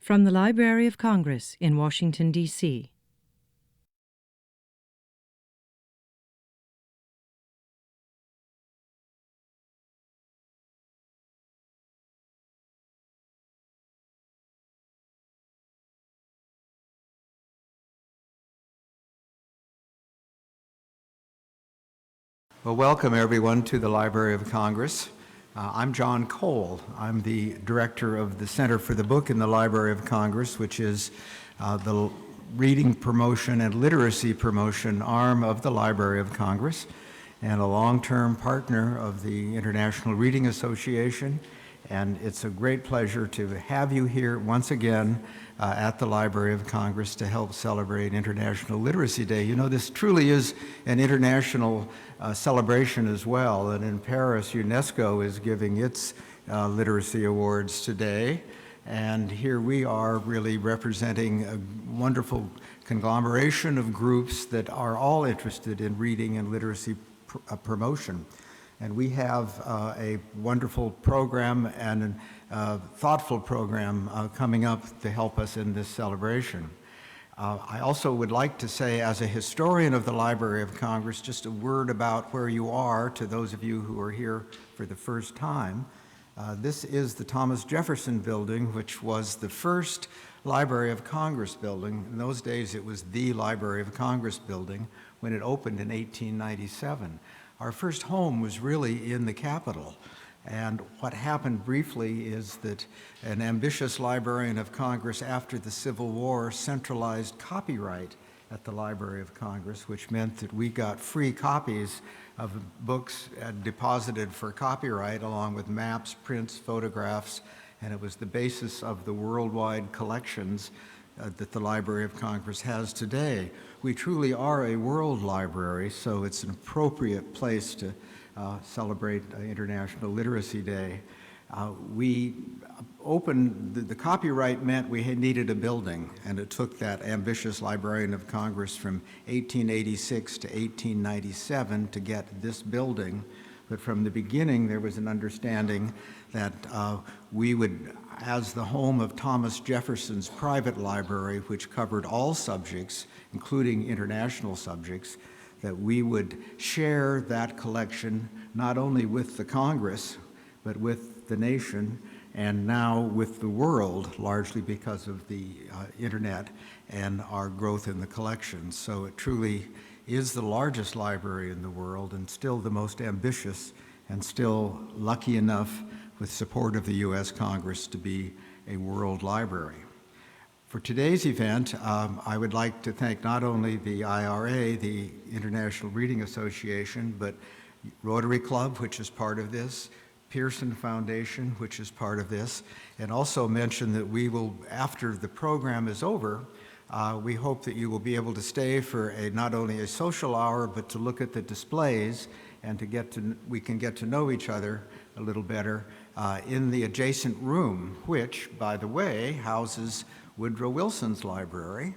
From the Library of Congress in Washington, D.C. Well, welcome everyone to the Library of Congress. I'm John Cole. I'm the director of the Center for the Book in the Library of Congress, which is the reading promotion and literacy promotion arm of the Library of Congress, and a long-term partner of the International Reading Association. And it's a great pleasure to have you here once again at the Library of Congress to help celebrate International Literacy Day. You know, this truly is an international celebration as well, and in Paris, UNESCO is giving its literacy awards today, and here we are really representing a wonderful conglomeration of groups that are all interested in reading and literacy promotion. And we have a wonderful program and a thoughtful program coming up to help us in this celebration. I also would like to say, as a historian of the Library of Congress, just a word about where you are to those of you who are here for the first time. This is the Thomas Jefferson Building, which was the first Library of Congress building. In those days, it was the Library of Congress building when it opened in 1897. Our first home was really in the Capitol. And what happened briefly is that an ambitious librarian of Congress after the Civil War centralized copyright at the Library of Congress, which meant that we got free copies of books deposited for copyright along with maps, prints, photographs, and it was the basis of the worldwide collections that the Library of Congress has today. We truly are a world library, so it's an appropriate place to celebrate International Literacy Day. We opened, the copyright meant we needed a building, and it took that ambitious Librarian of Congress from 1886 to 1897 to get this building. But from the beginning, there was an understanding that we would, as the home of Thomas Jefferson's private library, which covered all subjects, including international subjects, that we would share that collection not only with the Congress, but with the nation, and now with the world, largely because of the internet and our growth in the collections. So it truly is the largest library in the world and still the most ambitious, and still lucky enough with support of the U.S. Congress to be a world library. For today's event, I would like to thank not only the IRA, the International Reading Association, but Rotary Club, which is part of this, Pearson Foundation, which is part of this, and also mention that we will, after the program is over, we hope that you will be able to stay for not only a social hour, but to look at the displays and we can get to know each other a little better in the adjacent room, which, by the way, houses Woodrow Wilson's library.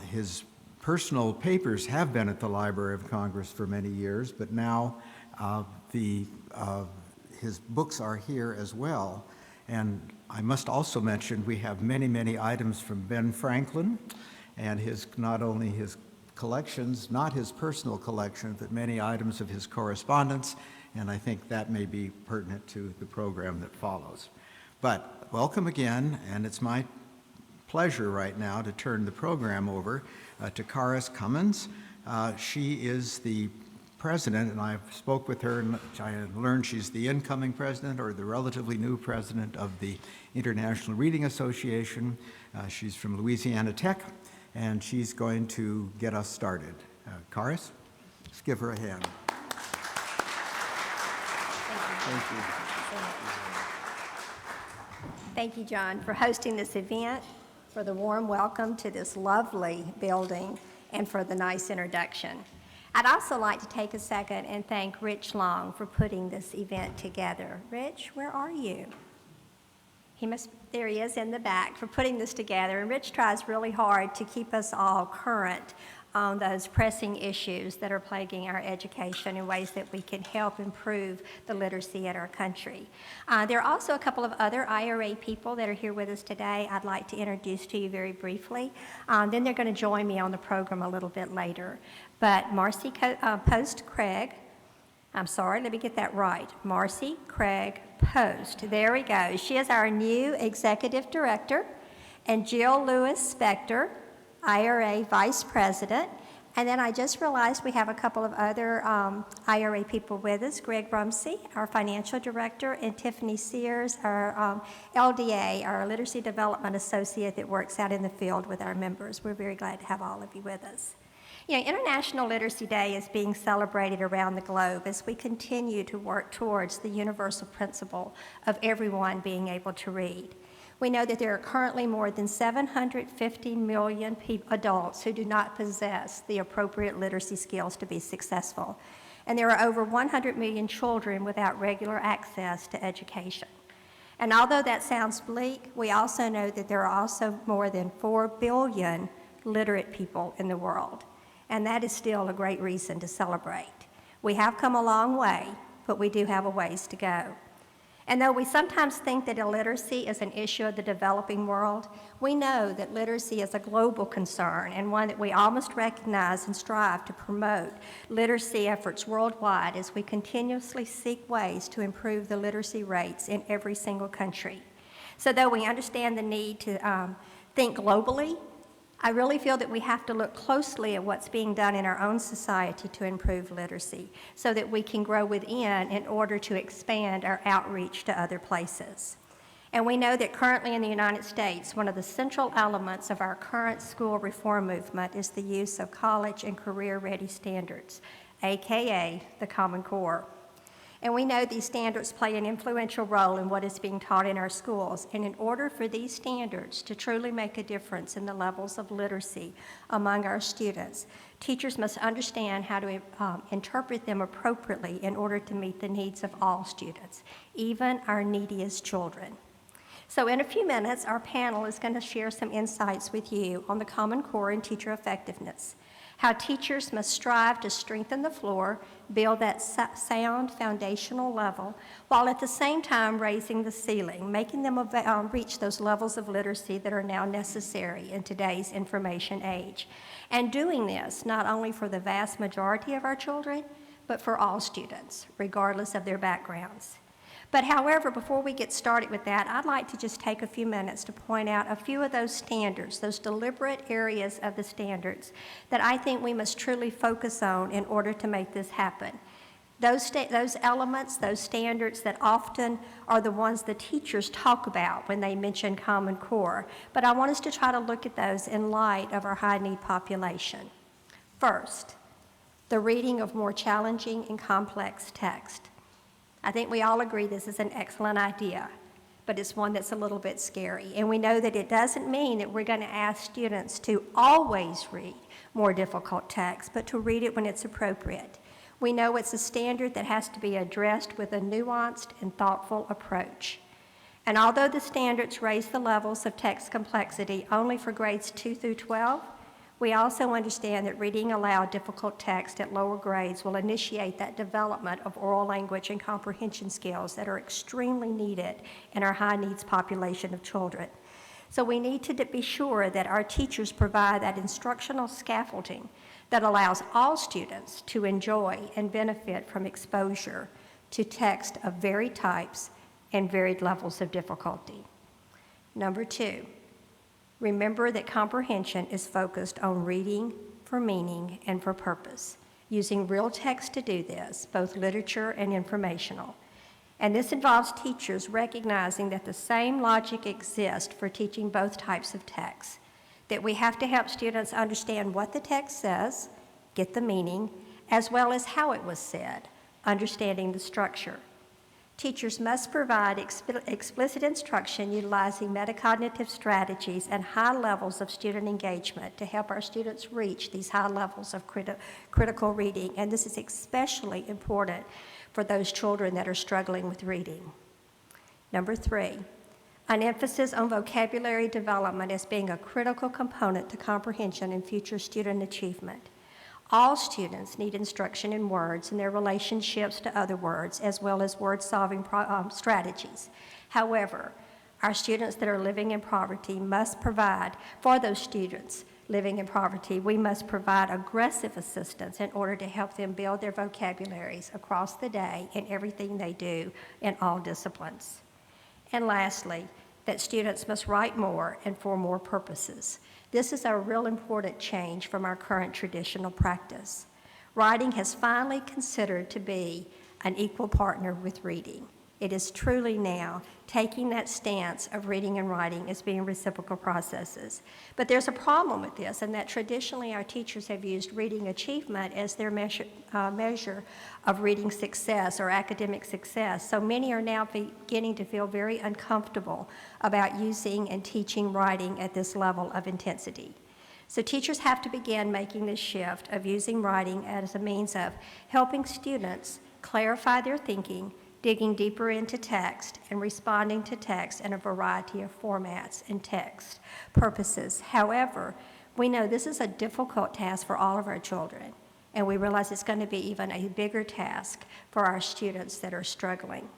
His personal papers have been at the Library of Congress for many years, but now his books are here as well. And I must also mention we have many, many items from Ben Franklin and not only his collections, not his personal collection, but many items of his correspondence, and I think that may be pertinent to the program that follows. But welcome again, and it's my pleasure right now to turn the program over to Carrice Cummings. She is the president, and I spoke with her and I learned she's the incoming president or the relatively new president of the International Reading Association. She's from Louisiana Tech, and she's going to get us started. Carrice, let's give her a hand. Thank you. Thank you, John, for hosting this event, for the warm welcome to this lovely building, and for the nice introduction. I'd also like to take a second and thank Rich Long for putting this event together. Rich, where are you? There he is in the back for putting this together. And Rich tries really hard to keep us all current on those pressing issues that are plaguing our education in ways that we can help improve the literacy in our country. There are also a couple of other IRA people that are here with us today I'd like to introduce to you very briefly. Then they're going to join me on the program a little bit later. But Marcie Craig, I'm sorry, let me get that right. Marcie Craig Post. There we go. She is our new executive director, and Jill Lewis-Spector, IRA Vice President. And then I just realized we have a couple of other IRA people with us, Greg Rumsey, our Financial Director, and Tiffany Sears, our LDA, our Literacy Development Associate that works out in the field with our members. We're very glad to have all of you with us. You know, International Literacy Day is being celebrated around the globe as we continue to work towards the universal principle of everyone being able to read. We know that there are currently more than 750 million adults who do not possess the appropriate literacy skills to be successful. And there are over 100 million children without regular access to education. And although that sounds bleak, we also know that there are also more than 4 billion literate people in the world. And that is still a great reason to celebrate. We have come a long way, but we do have a ways to go. And though we sometimes think that illiteracy is an issue of the developing world, we know that literacy is a global concern and one that we all must recognize and strive to promote literacy efforts worldwide as we continuously seek ways to improve the literacy rates in every single country. So though we understand the need to think globally, I really feel that we have to look closely at what's being done in our own society to improve literacy so that we can grow within in order to expand our outreach to other places. And we know that currently in the United States, one of the central elements of our current school reform movement is the use of college and career-ready standards, AKA the Common Core. And we know these standards play an influential role in what is being taught in our schools. And in order for these standards to truly make a difference in the levels of literacy among our students, teachers must understand how to interpret them appropriately in order to meet the needs of all students, even our neediest children. So in a few minutes, our panel is going to share some insights with you on the Common Core and teacher effectiveness, how teachers must strive to strengthen the floor, build that sound foundational level, while at the same time raising the ceiling, making them reach those levels of literacy that are now necessary in today's information age. And doing this not only for the vast majority of our children, but for all students, regardless of their backgrounds. But however, before we get started with that, I'd like to just take a few minutes to point out a few of those standards, those deliberate areas of the standards that I think we must truly focus on in order to make this happen. Those elements, those standards that often are the ones the teachers talk about when they mention Common Core, but I want us to try to look at those in light of our high-need population. First, the reading of more challenging and complex text. I think we all agree this is an excellent idea, but it's one that's a little bit scary. And we know that it doesn't mean that we're going to ask students to always read more difficult text, but to read it when it's appropriate. We know it's a standard that has to be addressed with a nuanced and thoughtful approach. And although the standards raise the levels of text complexity only for grades 2 through 12, we also understand that reading aloud difficult text at lower grades will initiate that development of oral language and comprehension skills that are extremely needed in our high needs population of children. So we need to be sure that our teachers provide that instructional scaffolding that allows all students to enjoy and benefit from exposure to text of varied types and varied levels of difficulty. Number 2. Remember that comprehension is focused on reading for meaning and for purpose, using real text to do this, both literature and informational. And this involves teachers recognizing that the same logic exists for teaching both types of text, that we have to help students understand what the text says, get the meaning, as well as how it was said, understanding the structure. Teachers must provide explicit instruction utilizing metacognitive strategies and high levels of student engagement to help our students reach these high levels of critical reading. And this is especially important for those children that are struggling with reading. Number 3, an emphasis on vocabulary development as being a critical component to comprehension and future student achievement. All students need instruction in words and their relationships to other words, as well as word-solving strategies. However, our students that are living in poverty must provide, for those students living in poverty, we must provide aggressive assistance in order to help them build their vocabularies across the day in everything they do in all disciplines. And lastly, that students must write more and for more purposes. This is a real important change from our current traditional practice. Writing has finally considered to be an equal partner with reading. It is truly now taking that stance of reading and writing as being reciprocal processes. But there's a problem with this, in that traditionally our teachers have used reading achievement as their measure of reading success or academic success. So many are now beginning to feel very uncomfortable about using and teaching writing at this level of intensity. So teachers have to begin making this shift of using writing as a means of helping students clarify their thinking, digging deeper into text, and responding to text in a variety of formats and text purposes. However, we know this is a difficult task for all of our children, and we realize it's going to be even a bigger task for our students that are struggling.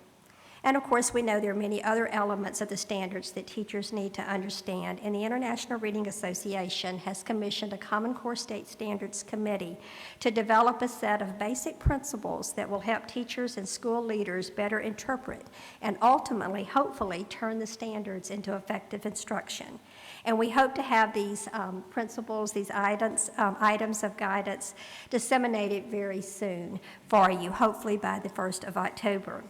And of course, we know there are many other elements of the standards that teachers need to understand, and the International Reading Association has commissioned a Common Core State Standards Committee to develop a set of basic principles that will help teachers and school leaders better interpret and ultimately, hopefully, turn the standards into effective instruction. And we hope to have these principles, these items of guidance disseminated very soon for you, hopefully by the 1st of October.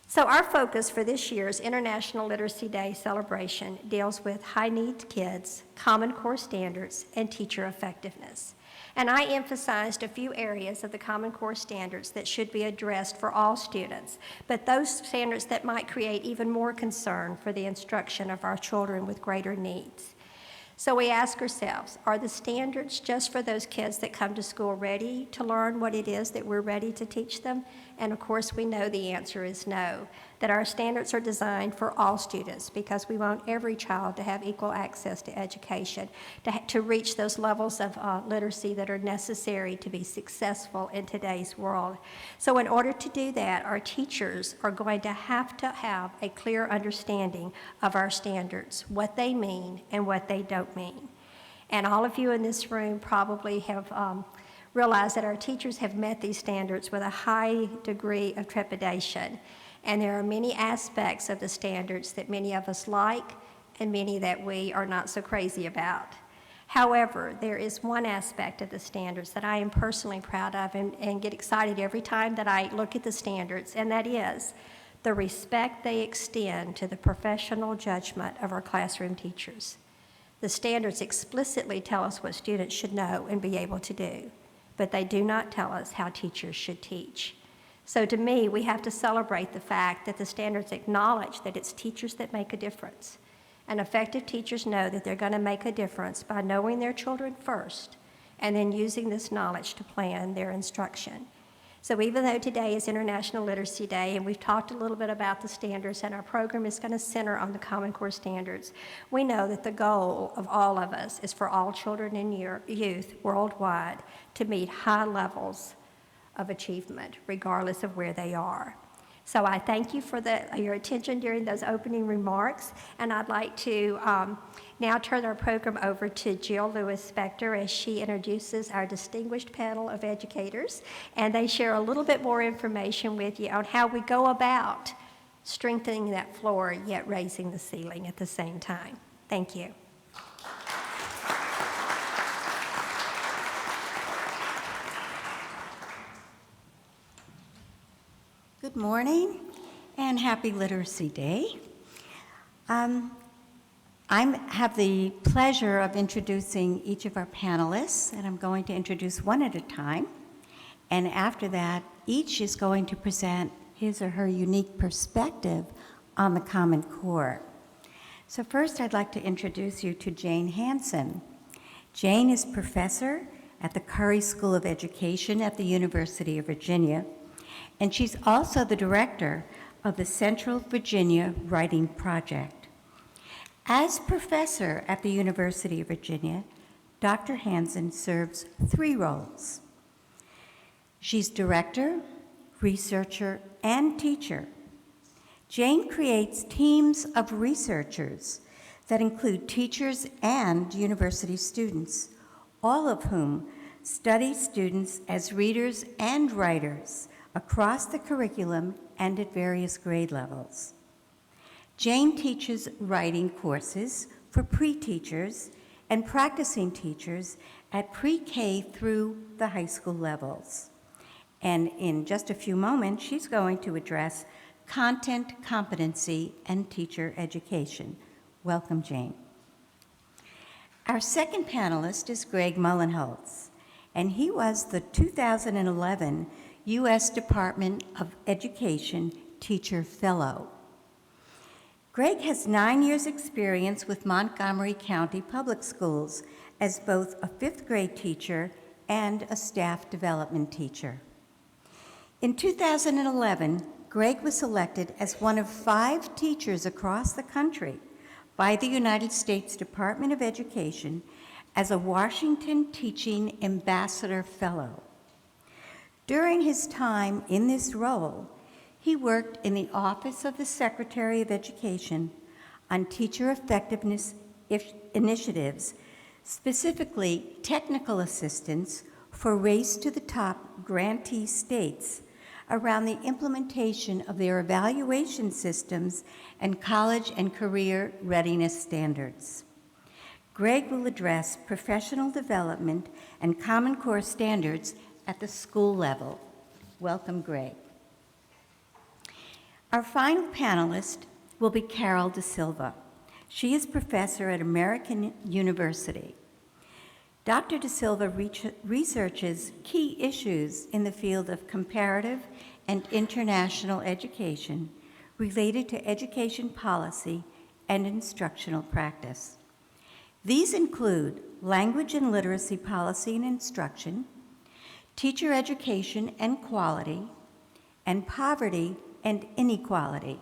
So our focus for this year's International Literacy Day celebration deals with high-need kids, Common Core standards, and teacher effectiveness. And I emphasized a few areas of the Common Core standards that should be addressed for all students, but those standards that might create even more concern for the instruction of our children with greater needs. So we ask ourselves, are the standards just for those kids that come to school ready to learn what it is that we're ready to teach them? And of course, we know the answer is no, that our standards are designed for all students because we want every child to have equal access to education, to reach those levels of literacy that are necessary to be successful in today's world. So in order to do that, our teachers are going to have a clear understanding of our standards, what they mean and what they don't mean. And all of you in this room probably have realized that our teachers have met these standards with a high degree of trepidation. And there are many aspects of the standards that many of us like and many that we are not so crazy about. However, there is one aspect of the standards that I am personally proud of and get excited every time that I look at the standards, and that is the respect they extend to the professional judgment of our classroom teachers. The standards explicitly tell us what students should know and be able to do, but they do not tell us how teachers should teach. So to me, we have to celebrate the fact that the standards acknowledge that it's teachers that make a difference. And effective teachers know that they're going to make a difference by knowing their children first and then using this knowledge to plan their instruction. So even though today is International Literacy Day and we've talked a little bit about the standards and our program is going to center on the Common Core standards, we know that the goal of all of us is for all children and youth worldwide to meet high levels of achievement, regardless of where they are. So I thank you for your attention during those opening remarks, and I'd like to now turn our program over to Jill Lewis-Spector as she introduces our distinguished panel of educators, and they share a little bit more information with you on how we go about strengthening that floor yet raising the ceiling at the same time. Thank you. Good morning and happy Literacy Day. I have the pleasure of introducing each of our panelists, and I'm going to introduce one at a time. And after that, each is going to present his or her unique perspective on the Common Core. So first, I'd like to introduce you to Jane Hansen. Jane is professor at the Curry School of Education at the University of Virginia, and she's also the director of the Central Virginia Writing Project. As professor at the University of Virginia, Dr. Hansen serves 3 roles. She's director, researcher, and teacher. Jane creates teams of researchers that include teachers and university students, all of whom study students as readers and writers across the curriculum and at various grade levels. Jane teaches writing courses for pre-teachers and practicing teachers at pre-K through the high school levels. And in just a few moments, she's going to address content competency and teacher education. Welcome, Jane. Our second panelist is Greg Mullenholz, and he was the 2011 U.S. Department of Education Teacher Fellow. Greg has 9 years' experience with Montgomery County Public Schools as both a 5th grade teacher and a staff development teacher. In 2011, Greg was selected as one of 5 teachers across the country by the United States Department of Education as a Washington Teaching Ambassador Fellow. During his time in this role, he worked in the Office of the Secretary of Education on teacher effectiveness initiatives, specifically technical assistance for Race to the Top grantee states around the implementation of their evaluation systems and college and career readiness standards. Greg will address professional development and Common Core standards at the school level. Welcome, Greg. Our final panelist will be Carol De Silva. She is professor at American University. Dr. De Silva researches key issues in the field of comparative and international education related to education policy and instructional practice. These include language and literacy policy and instruction, teacher education and quality, and poverty and inequality.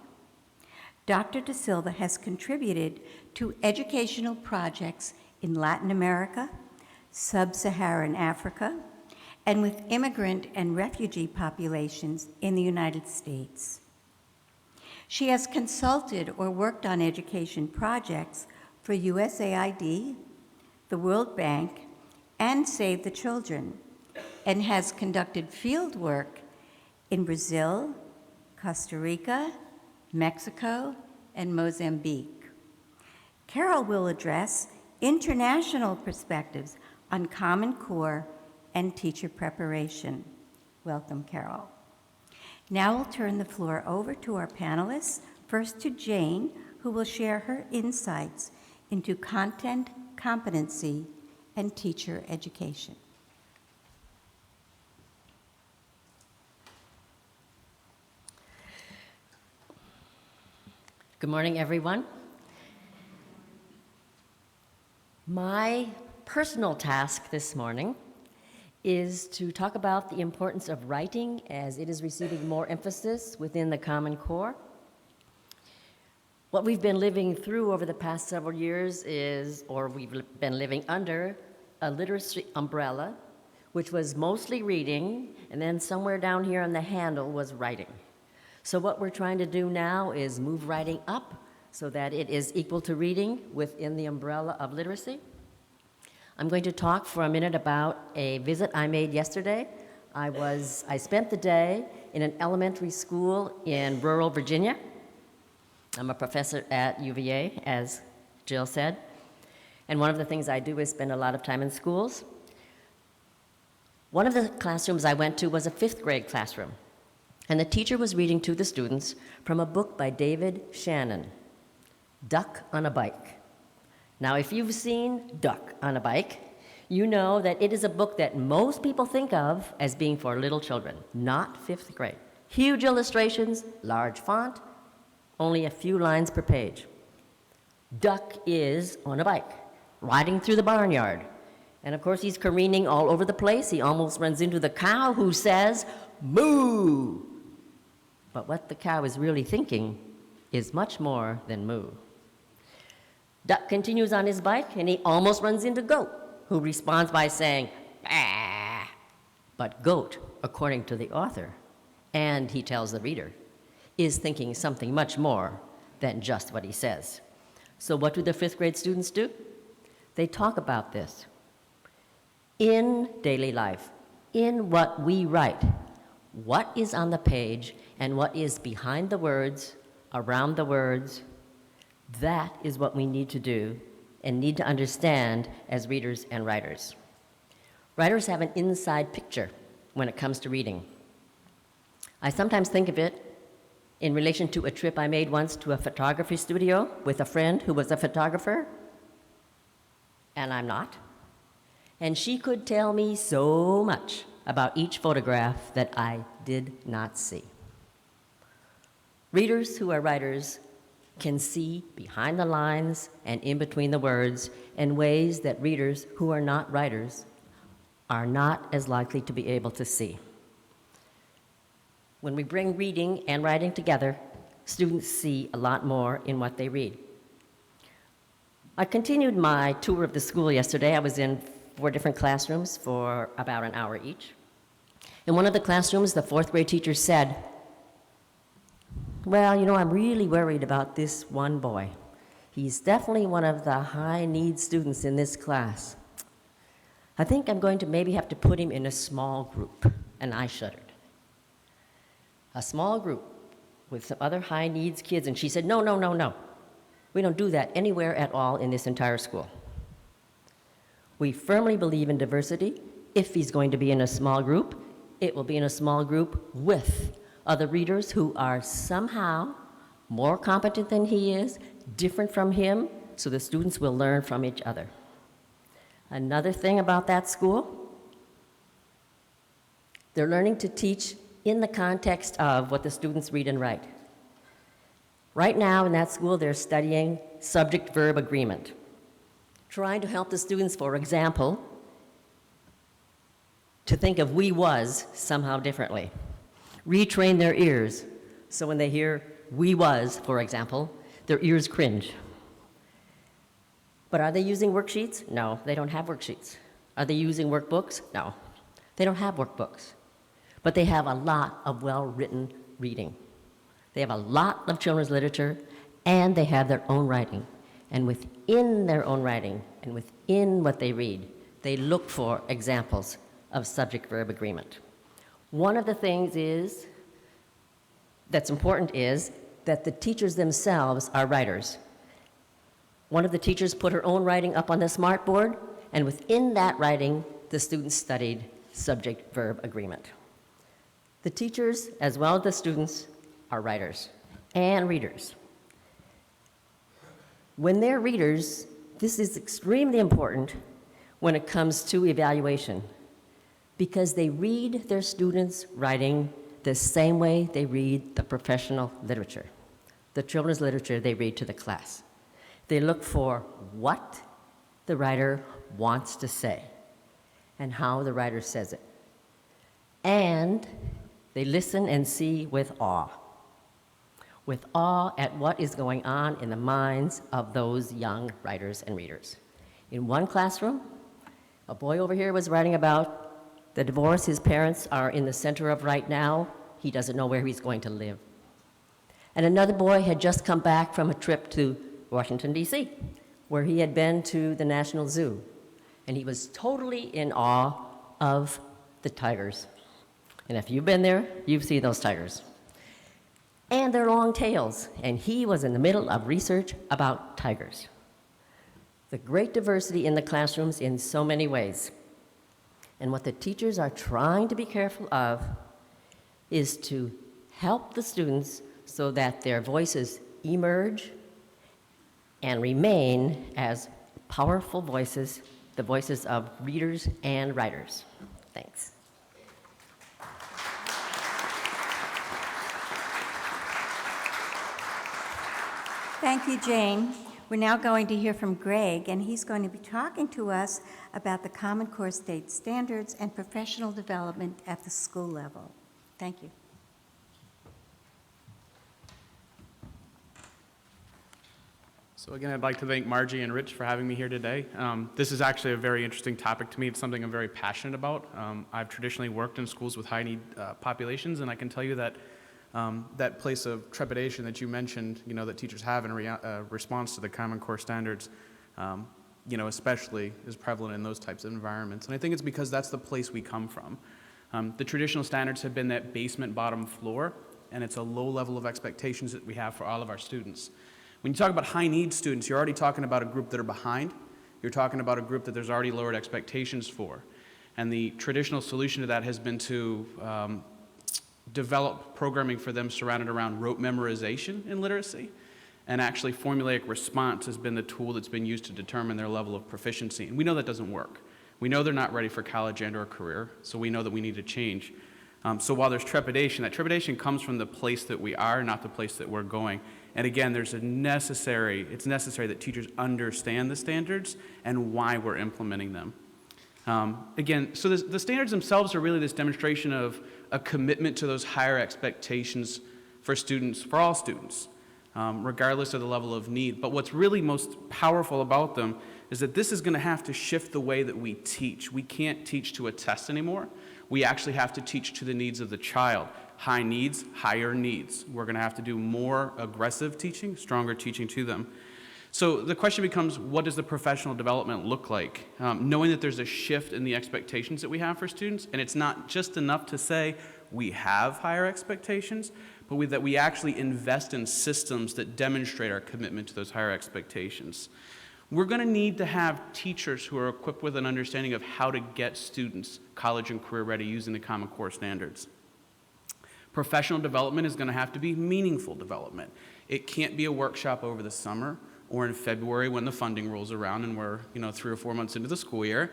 Dr. De Silva has contributed to educational projects in Latin America, Sub-Saharan Africa, and with immigrant and refugee populations in the United States. She has consulted or worked on education projects for USAID, the World Bank, and Save the Children, and has conducted field work in Brazil, Costa Rica, Mexico, and Mozambique. Carol will address international perspectives on Common Core and teacher preparation. Welcome, Carol. Now I'll turn the floor over to our panelists, first to Jane, who will share her insights into content, competency, and teacher education. Good morning, everyone. My personal task this morning is to talk about the importance of writing as it is receiving more emphasis within the Common Core. What we've been living through over the past several years is, or we've been living under, a literacy umbrella, which was mostly reading, and then somewhere down here on the handle was writing. So what we're trying to do now is move writing up so that it is equal to reading within the umbrella of literacy. I'm going to talk for a minute about a visit I made yesterday. I spent the day in an elementary school in rural Virginia. I'm a professor at UVA, as Jill said. And one of the things I do is spend a lot of time in schools. One of the classrooms I went to was a 5th grade classroom. And the teacher was reading to the students from a book by David Shannon, Duck on a Bike. Now, if you've seen Duck on a Bike, you know that it is a book that most people think of as being for little children, not 5th grade. Huge illustrations, large font, only a few lines per page. Duck is on a bike, riding through the barnyard. And of course, he's careening all over the place. He almost runs into the cow, who says, "Moo!" But what the cow is really thinking is much more than moo. Duck continues on his bike, and he almost runs into Goat, who responds by saying, bah. But goat, according to the author, and he tells the reader, is thinking something much more than just what he says. So what do the 5th grade students do? They talk about this in daily life, in what we write. What is on the page and what is behind the words, around the words, that is what we need to do and need to understand as readers and writers. Writers have an inside picture when it comes to reading. I sometimes think of it in relation to a trip I made once to a photography studio with a friend who was a photographer, and I'm not. And she could tell me so much about each photograph that I did not see. Readers who are writers can see behind the lines and in between the words in ways that readers who are not writers are not as likely to be able to see. When we bring reading and writing together, students see a lot more in what they read. I continued my tour of the school yesterday. I was in 4 different classrooms for about an hour each. In one of the classrooms, the 4th grade teacher said, well, you know, I'm really worried about this one boy. He's definitely one of the high-need students in this class. I think I'm going to maybe have to put him in a small group. And I shuddered. A small group with some other high-needs kids. And she said, no, no, no, no. We don't do that anywhere at all in this entire school. We firmly believe in diversity. If he's going to be in a small group, it will be in a small group with other readers who are somehow more competent than he is, different from him, so the students will learn from each other. Another thing about that school, they're learning to teach in the context of what the students read and write. Right now in that school, they're studying subject-verb agreement, trying to help the students, for example, to think of we was somehow differently. Retrain their ears, so when they hear we was, for example, their ears cringe. But are they using worksheets? No, they don't have worksheets. Are they using workbooks? No, they don't have workbooks. But they have a lot of well-written reading. They have a lot of children's literature, and they have their own writing. And within their own writing, and within what they read, they look for examples of subject-verb agreement. One of the things that's important is that the teachers themselves are writers. One of the teachers put her own writing up on the smartboard, and within that writing, the students studied subject-verb agreement. The teachers, as well as the students, are writers and readers. When they're readers, this is extremely important when it comes to evaluation, because they read their students' writing the same way they read the professional literature, the children's literature they read to the class. They look for what the writer wants to say and how the writer says it. And they listen and see with awe at what is going on in the minds of those young writers and readers. In one classroom, a boy over here was writing about the divorce his parents are in the center of right now. He doesn't know where he's going to live. And another boy had just come back from a trip to Washington, D.C., where he had been to the National Zoo. And he was totally in awe of the tigers. And if you've been there, you've seen those tigers. And their long tails. And he was in the middle of research about tigers. The great diversity in the classrooms in so many ways. And what the teachers are trying to be careful of is to help the students so that their voices emerge and remain as powerful voices, the voices of readers and writers. Thanks. Thank you, Jane. We're now going to hear from Greg, and he's going to be talking to us about the Common Core State Standards and professional development at the school level. Thank you. So again, I'd like to thank Margie and Rich for having me here today. This is actually a very interesting topic to me. It's something I'm very passionate about. I've traditionally worked in schools with high need populations, and I can tell you that that place of trepidation that you mentioned, that teachers have in response to the Common Core standards, especially is prevalent in those types of environments. And I think it's because that's the place we come from. The traditional standards have been that basement bottom floor, and it's a low level of expectations that we have for all of our students. When you talk about high need students, you're already talking about a group that are behind. You're talking about a group that there's already lowered expectations for. And the traditional solution to that has been to develop programming for them surrounded around rote memorization in literacy. And actually formulaic response has been the tool that's been used to determine their level of proficiency. And we know that doesn't work. We know they're not ready for college and or career, so we know that we need to change. So while there's trepidation, that trepidation comes from the place that we are, not the place that we're going. And again, it's necessary that teachers understand the standards and why we're implementing them. Again, so the standards themselves are really this demonstration of a commitment to those higher expectations for students, for all students, regardless of the level of need. But what's really most powerful about them is that this is going to have to shift the way that we teach. We can't teach to a test anymore. We actually have to teach to the needs of the child. High needs, higher needs. We're going to have to do more aggressive teaching, stronger teaching to them. So the question becomes, what does the professional development look like? Knowing that there's a shift in the expectations that we have for students, and it's not just enough to say we have higher expectations, but that we actually invest in systems that demonstrate our commitment to those higher expectations. We're going to need to have teachers who are equipped with an understanding of how to get students college and career ready using the Common Core standards. Professional development is going to have to be meaningful development. It can't be a workshop over the summer or in February when the funding rolls around and we're 3 or 4 months into the school year.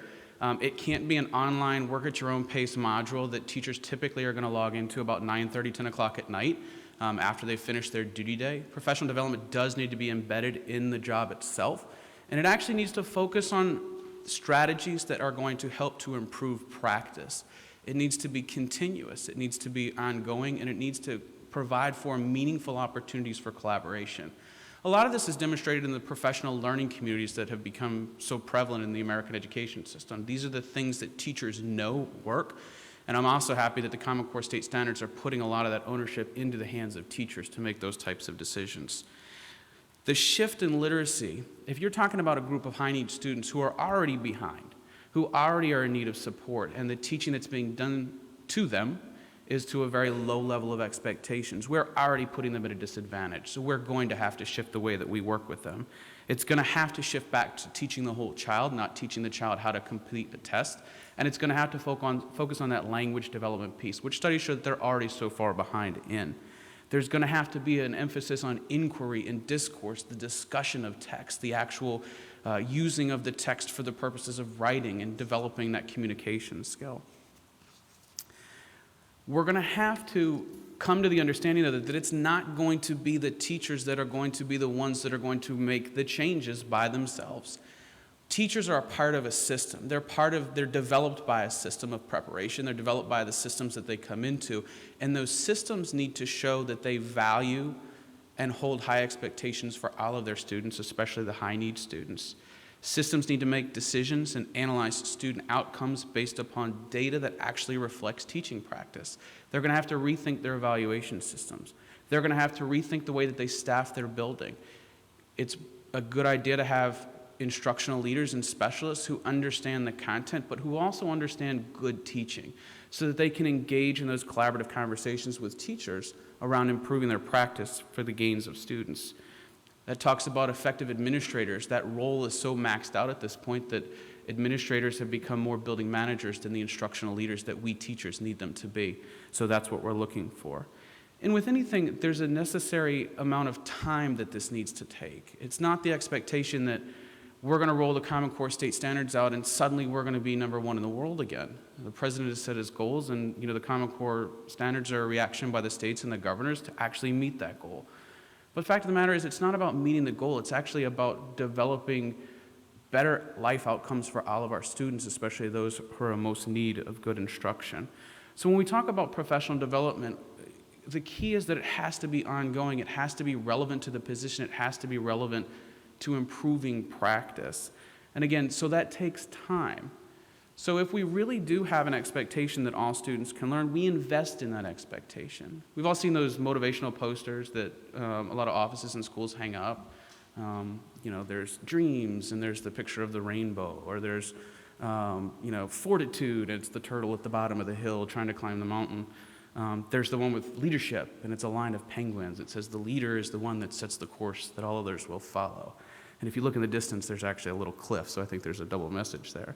It can't be an online work-at-your-own-pace module that teachers typically are going to log into about 9:30, 10 o'clock at night after they finish their duty day. Professional development does need to be embedded in the job itself, and it actually needs to focus on strategies that are going to help to improve practice. It needs to be continuous, it needs to be ongoing, and it needs to provide for meaningful opportunities for collaboration. A lot of this is demonstrated in the professional learning communities that have become so prevalent in the American education system. These are the things that teachers know work, and I'm also happy that the Common Core state standards are putting a lot of that ownership into the hands of teachers to make those types of decisions. The shift in literacy, if you're talking about a group of high-need students who are already behind, who already are in need of support, and the teaching that's being done to them is to a very low level of expectations, we're already putting them at a disadvantage. So we're going to have to shift the way that we work with them. It's going to have to shift back to teaching the whole child, not teaching the child how to complete the test. And it's going to have to focus on that language development piece, which studies show that they're already so far behind in. There's going to have to be an emphasis on inquiry and discourse, the discussion of text, the actual using of the text for the purposes of writing and developing that communication skill. We're going to have to come to the understanding that it's not going to be the teachers that are going to be the ones that are going to make the changes by themselves. Teachers are a part of a system. They're developed by a system of preparation. They're developed by the systems that they come into. And those systems need to show that they value and hold high expectations for all of their students, especially the high-need students. Systems need to make decisions and analyze student outcomes based upon data that actually reflects teaching practice. They're going to have to rethink their evaluation systems. They're going to have to rethink the way that they staff their building. It's a good idea to have instructional leaders and specialists who understand the content, but who also understand good teaching so that they can engage in those collaborative conversations with teachers around improving their practice for the gains of students. That talks about effective administrators. That role is so maxed out at this point that administrators have become more building managers than the instructional leaders that we teachers need them to be. So that's what we're looking for. And with anything, there's a necessary amount of time that this needs to take. It's not the expectation that we're going to roll the Common Core state standards out and suddenly we're going to be number one in the world again. The president has set his goals, and the Common Core standards are a reaction by the states and the governors to actually meet that goal. But the fact of the matter is, it's not about meeting the goal. It's actually about developing better life outcomes for all of our students, especially those who are in most need of good instruction. So when we talk about professional development, the key is that it has to be ongoing. It has to be relevant to the position. It has to be relevant to improving practice. And again, so that takes time. So if we really do have an expectation that all students can learn, we invest in that expectation. We've all seen those motivational posters that a lot of offices and schools hang up. There's dreams, and there's the picture of the rainbow, or there's, fortitude, and it's the turtle at the bottom of the hill trying to climb the mountain. There's the one with leadership, and it's a line of penguins. It says the leader is the one that sets the course that all others will follow. And if you look in the distance, there's actually a little cliff, so I think there's a double message there.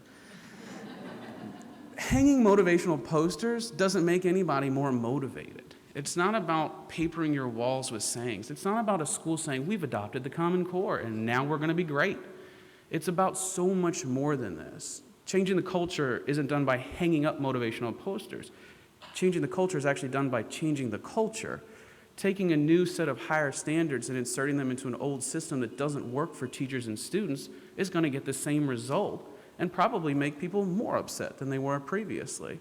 Hanging motivational posters doesn't make anybody more motivated. It's not about papering your walls with sayings. It's not about a school saying, we've adopted the Common Core, and now we're going to be great. It's about so much more than this. Changing the culture isn't done by hanging up motivational posters. Changing the culture is actually done by changing the culture. Taking a new set of higher standards and inserting them into an old system that doesn't work for teachers and students is going to get the same result and probably make people more upset than they were previously.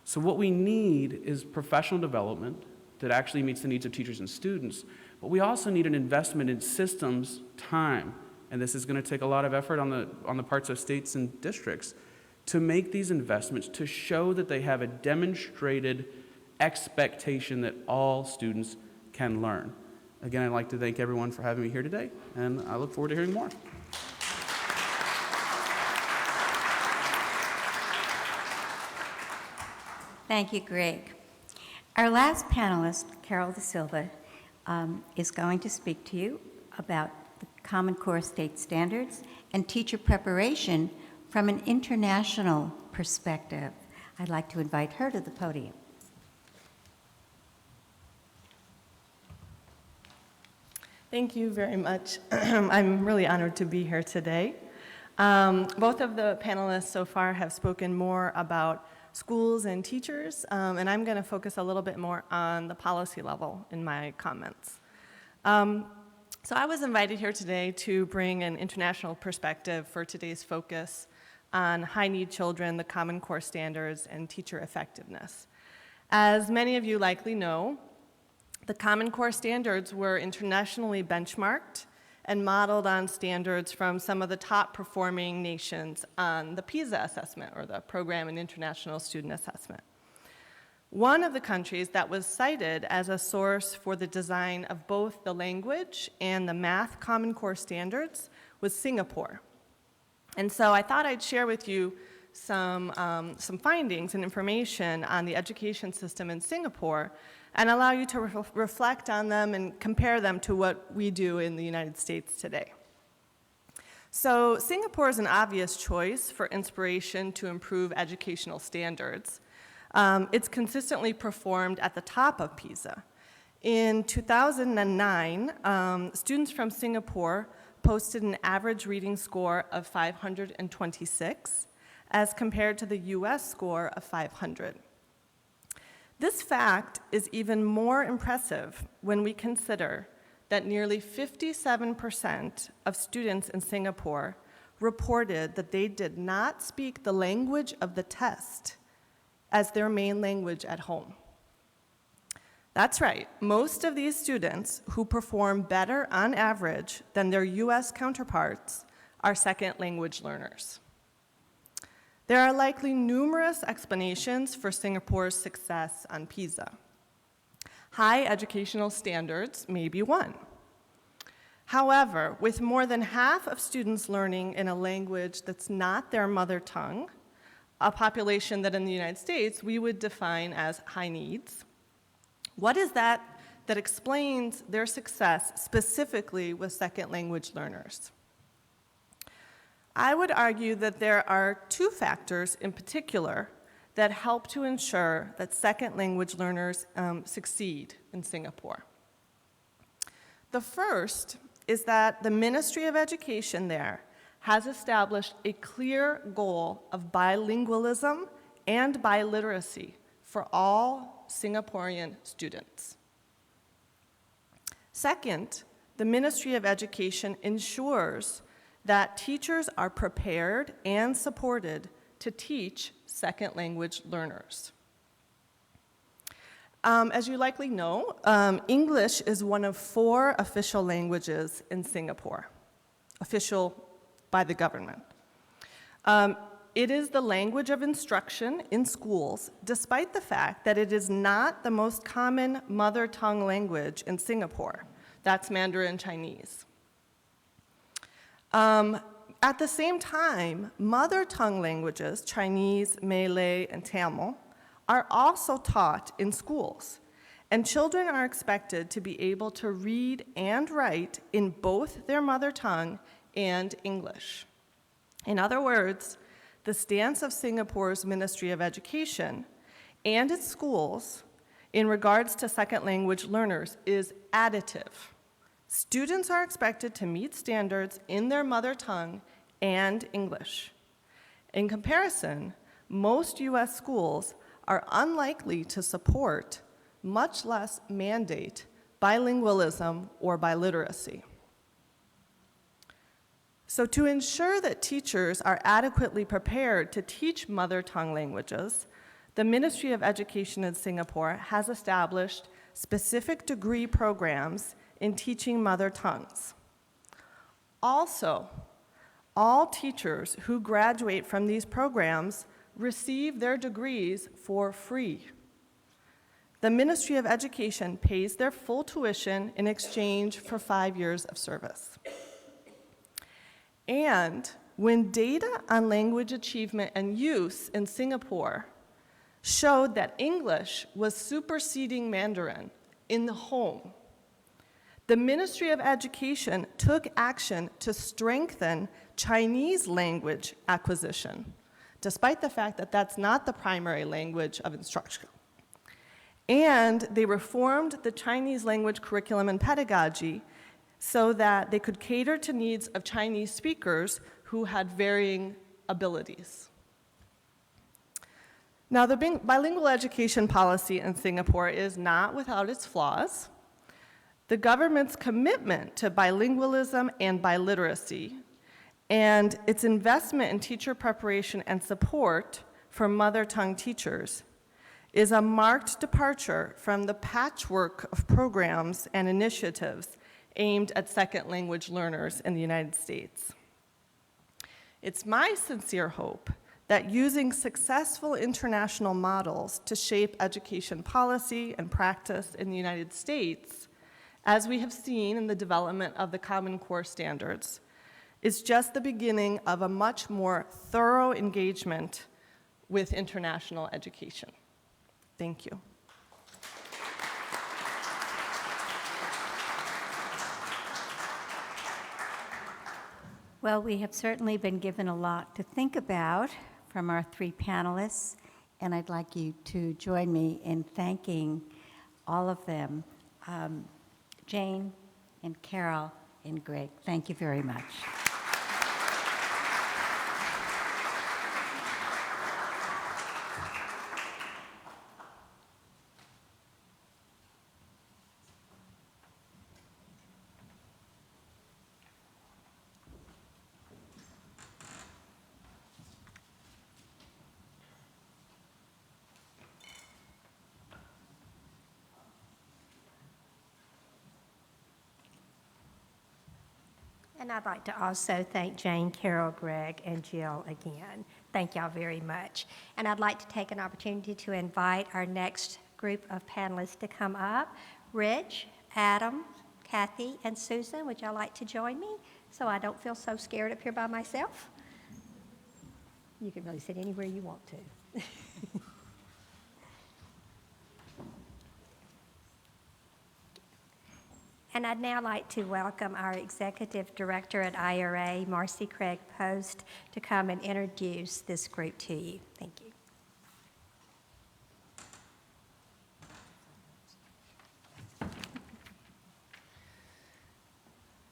So what we need is professional development that actually meets the needs of teachers and students, but we also need an investment in systems, time, and this is going to take a lot of effort on the parts of states and districts to make these investments, to show that they have a demonstrated expectation that all students can learn. Again, I'd like to thank everyone for having me here today, and I look forward to hearing more. Thank you, Greg. Our last panelist, Carol Silva, is going to speak to you about the Common Core state standards and teacher preparation from an international perspective. I'd like to invite her to the podium. Thank you very much. I'm really honored to be here today. Both of the panelists so far have spoken more about schools and teachers, and I'm going to focus a little bit more on the policy level in my comments. So I was invited here today to bring an international perspective for today's focus on high-need children, the Common Core standards, and teacher effectiveness. As many of you likely know, the Common Core standards were internationally benchmarked and modeled on standards from some of the top performing nations on the PISA assessment, or the Program in International Student Assessment. One of the countries that was cited as a source for the design of both the language and the math Common Core standards was Singapore. And so I thought I'd share with you some findings and information on the education system in Singapore and allow you to reflect on them and compare them to what we do in the United States today. So Singapore is an obvious choice for inspiration to improve educational standards. It's consistently performed at the top of PISA. In 2009, students from Singapore posted an average reading score of 526 as compared to the US score of 500. This fact is even more impressive when we consider that nearly 57% of students in Singapore reported that they did not speak the language of the test as their main language at home. That's right, most of these students who perform better on average than their US counterparts are second language learners. There are likely numerous explanations for Singapore's success on PISA. High educational standards may be one. However, with more than half of students learning in a language that's not their mother tongue, a population that in the United States we would define as high needs, what is that explains their success specifically with second language learners? I would argue that there are two factors in particular that help to ensure that second language learners succeed in Singapore. The first is that the Ministry of Education there has established a clear goal of bilingualism and biliteracy for all Singaporean students. Second, the Ministry of Education ensures that teachers are prepared and supported to teach second language learners. As you likely know, English is one of 4 official languages in Singapore. official by the government. It is the language of instruction in schools, despite the fact that it is not the most common mother tongue language in Singapore. That's Mandarin Chinese. At the same time, mother tongue languages, Chinese, Malay, and Tamil, are also taught in schools, and children are expected to be able to read and write in both their mother tongue and English. In other words, the stance of Singapore's Ministry of Education and its schools in regards to second language learners is additive. Students are expected to meet standards in their mother tongue and English. In comparison, most US schools are unlikely to support, much less mandate, bilingualism or biliteracy. So to ensure that teachers are adequately prepared to teach mother tongue languages, the Ministry of Education in Singapore has established specific degree programs in teaching mother tongues. Also, all teachers who graduate from these programs receive their degrees for free. The Ministry of Education pays their full tuition in exchange for 5 years of service. And when data on language achievement and use in Singapore showed that English was superseding Mandarin in the home, the Ministry of Education took action to strengthen Chinese language acquisition, despite the fact that that's not the primary language of instruction. And they reformed the Chinese language curriculum and pedagogy so that they could cater to needs of Chinese speakers who had varying abilities. Now, the bilingual education policy in Singapore is not without its flaws. The government's commitment to bilingualism and biliteracy and its investment in teacher preparation and support for mother tongue teachers is a marked departure from the patchwork of programs and initiatives aimed at second language learners in the United States. It's my sincere hope that using successful international models to shape education policy and practice in the United States, as we have seen in the development of the Common Core standards, is just the beginning of a much more thorough engagement with international education. Thank you. Well, we have certainly been given a lot to think about from our three panelists, and I'd like you to join me in thanking all of them. Jane and Carol and Greg, thank you very much. And I'd like to also thank Jane, Carol, Greg, and Jill again. Thank y'all very much. And I'd like to take an opportunity to invite our next group of panelists to come up. Rich, Adam, Kathy, and Susan, would y'all like to join me so I don't feel so scared up here by myself? You can really sit anywhere you want to. And I'd now like to welcome our Executive Director at IRA, Marcie Craig Post, to come and introduce this group to you. Thank you.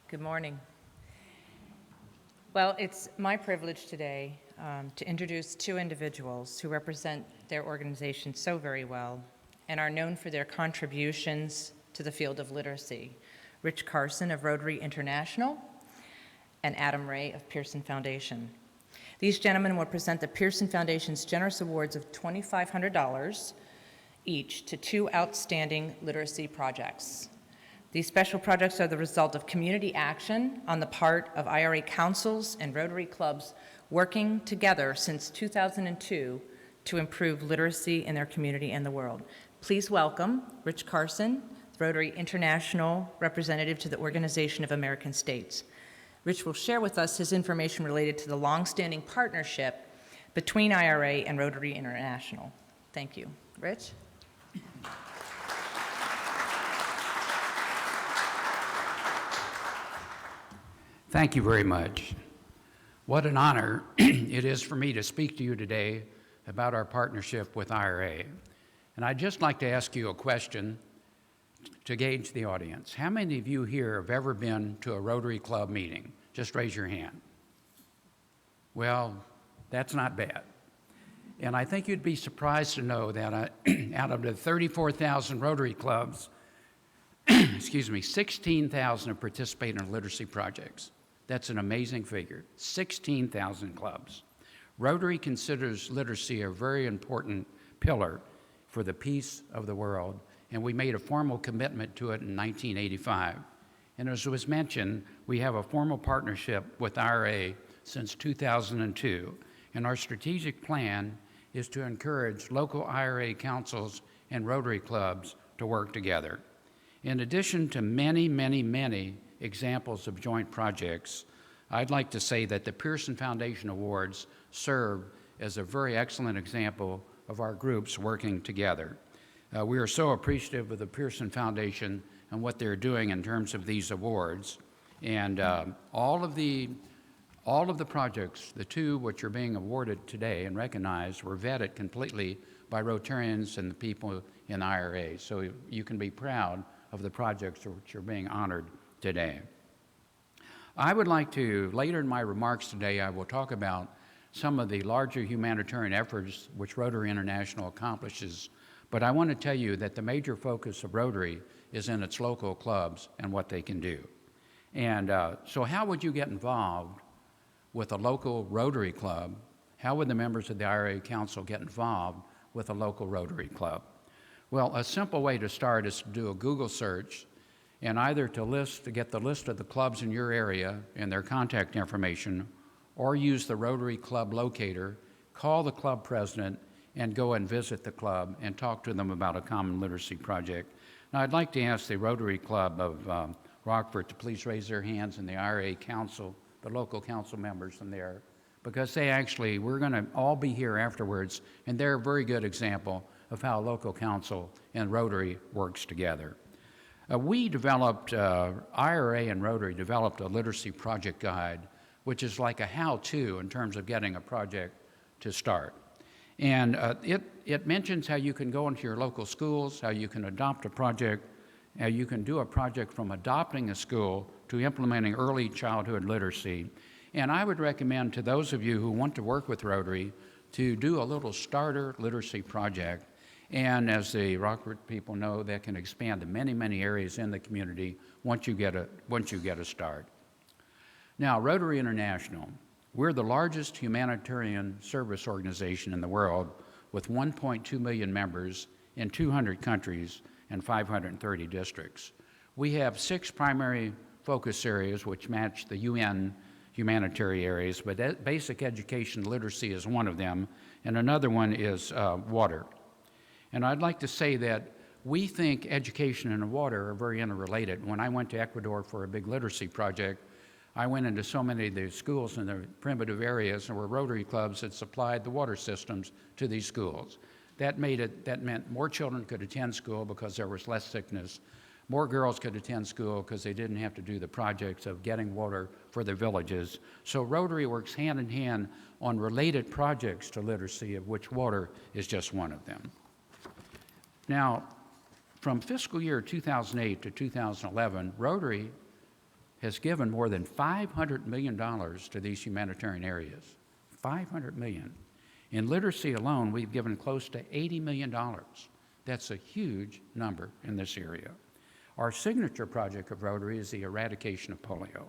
Good morning. Well, it's my privilege today to introduce two individuals who represent their organization so very well and are known for their contributions to the field of literacy. Rich Carson of Rotary International and Adam Ray of Pearson Foundation. These gentlemen will present the Pearson Foundation's generous awards of $2,500 each to two outstanding literacy projects. These special projects are the result of community action on the part of IRA councils and Rotary clubs working together since 2002 to improve literacy in their community and the world. Please welcome Rich Carson, Rotary International Representative to the Organization of American States. Rich will share with us his information related to the longstanding partnership between IRA and Rotary International. Thank you. Rich? Thank you very much. What an honor it is for me to speak to you today about our partnership with IRA. And I'd just like to ask you a question to gauge the audience. How many of you here have ever been to a Rotary Club meeting? Just raise your hand. Well, that's not bad. And I think you'd be surprised to know that out of the 34,000 Rotary clubs, 16,000 have participated in literacy projects. That's an amazing figure, 16,000 clubs. Rotary considers literacy a very important pillar for the peace of the world, and we made a formal commitment to it in 1985. And as was mentioned, we have a formal partnership with IRA since 2002, and our strategic plan is to encourage local IRA councils and Rotary clubs to work together. In addition to many, many, many examples of joint projects, I'd like to say that the Pearson Foundation Awards serve as a very excellent example of our groups working together. We are so appreciative of the Pearson Foundation and what they're doing in terms of these awards. And all of the projects, the two which are being awarded today and recognized, were vetted completely by Rotarians and the people in IRA. So you can be proud of the projects which are being honored today. I would like to, later in my remarks today, I will talk about some of the larger humanitarian efforts which Rotary International accomplishes, but I want to tell you that the major focus of Rotary is in its local clubs and what they can do. And so how would you get involved with a local Rotary club? How would the members of the IRA Council get involved with a local Rotary club? Well, a simple way to start is to do a Google search and either to get the list of the clubs in your area and their contact information, or use the Rotary Club locator, call the club president, and go and visit the club and talk to them about a common literacy project. Now, I'd like to ask the Rotary Club of Rockford to please raise their hands, and the IRA Council, the local council members in there, because we're going to all be here afterwards, and they're a very good example of how local council and Rotary works together. IRA and Rotary developed a literacy project guide, which is like a how-to in terms of getting a project to start. And it mentions how you can go into your local schools, how you can adopt a project, how you can do a project from adopting a school to implementing early childhood literacy. And I would recommend to those of you who want to work with Rotary to do a little starter literacy project. And as the Rockford people know, that can expand to many, many areas in the community once you get a start. Now, Rotary International, we're the largest humanitarian service organization in the world with 1.2 million members in 200 countries and 530 districts. We have 6 primary focus areas which match the UN humanitarian areas, but basic education literacy is one of them, and another one is water. And I'd like to say that we think education and water are very interrelated. When I went to Ecuador for a big literacy project, I went into so many of the schools in the primitive areas, and there were Rotary clubs that supplied the water systems to these schools. That meant more children could attend school because there was less sickness. More girls could attend school because they didn't have to do the projects of getting water for their villages. So Rotary works hand in hand on related projects to literacy, of which water is just one of them. Now, from fiscal year 2008 to 2011, Rotary has given more than $500 million to these humanitarian areas. $500 million. In literacy alone, we've given close to $80 million. That's a huge number in this area. Our signature project of Rotary is the eradication of polio.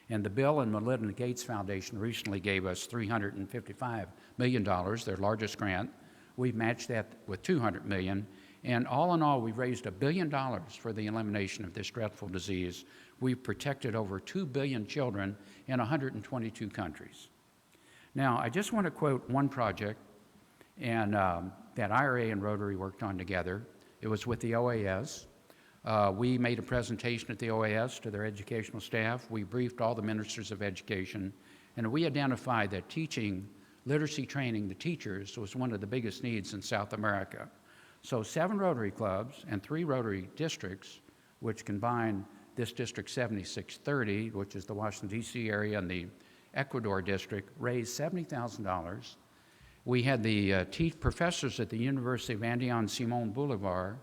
And the Bill and Melinda Gates Foundation recently gave us $355 million, their largest grant. We've matched that with $200 million. And all in all, we've raised $1 billion for the elimination of this dreadful disease. We've protected over 2 billion children in 122 countries. Now, I just want to quote one project and that IRA and Rotary worked on together. It was with the OAS. We made a presentation at the OAS to their educational staff. We briefed all the ministers of education, and we identified that teaching literacy training to teachers was one of the biggest needs in South America. So 7 Rotary clubs and 3 Rotary districts, which combine this District 7630, which is the Washington, D.C. area, and the Ecuador district, raised $70,000. We had the professors at the University of Andean Simón Bolívar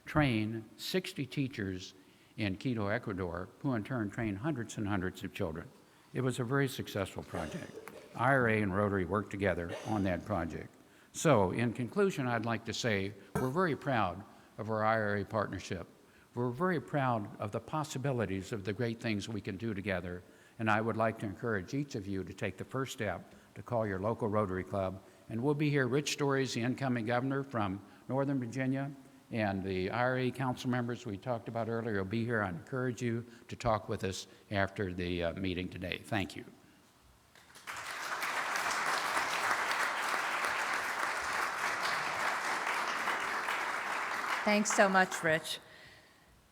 train 60 teachers in Quito, Ecuador, who in turn trained hundreds and hundreds of children. It was a very successful project. IRA and Rotary worked together on that project. So, in conclusion, I'd like to say we're very proud of our IRA partnership. We're very proud of the possibilities of the great things we can do together, and I would like to encourage each of you to take the first step to call your local Rotary Club. And we'll be here. Rich Stories, the incoming governor from Northern Virginia, and the IRA council members we talked about earlier will be here. I encourage you to talk with us after the meeting today. Thank you. Thanks so much, Rich.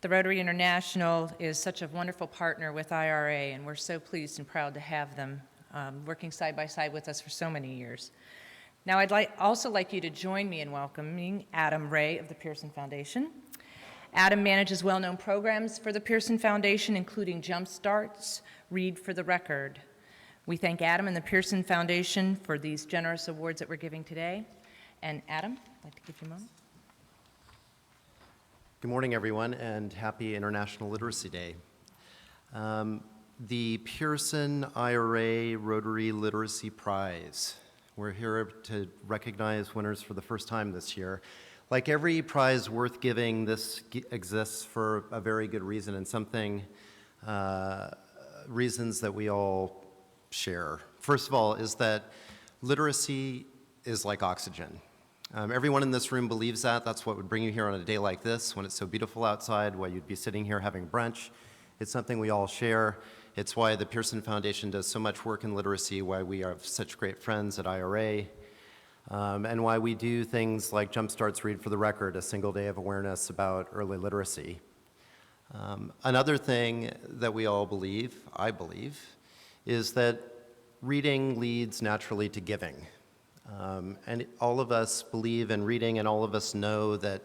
The Rotary International is such a wonderful partner with IRA, and we're so pleased and proud to have them working side by side with us for so many years. Now, I'd also like you to join me in welcoming Adam Ray of the Pearson Foundation. Adam manages well-known programs for the Pearson Foundation, including Jump Starts, Read for the Record. We thank Adam and the Pearson Foundation for these generous awards that we're giving today. And Adam, I'd like to give you a moment. Good morning, everyone, and happy International Literacy Day. The Pearson IRA Rotary Literacy Prize. We're here to recognize winners for the first time this year. Like every prize worth giving, this exists for a very good reason, and reasons that we all share. First of all is that literacy is like oxygen. Everyone in this room believes that. That's what would bring you here on a day like this, when it's so beautiful outside, why you'd be sitting here having brunch. It's something we all share. It's why the Pearson Foundation does so much work in literacy, why we have such great friends at IRA, and why we do things like Jumpstart's Read for the Record, a single day of awareness about early literacy. Another thing that we all believe, I believe, is that reading leads naturally to giving. And all of us believe in reading, and all of us know that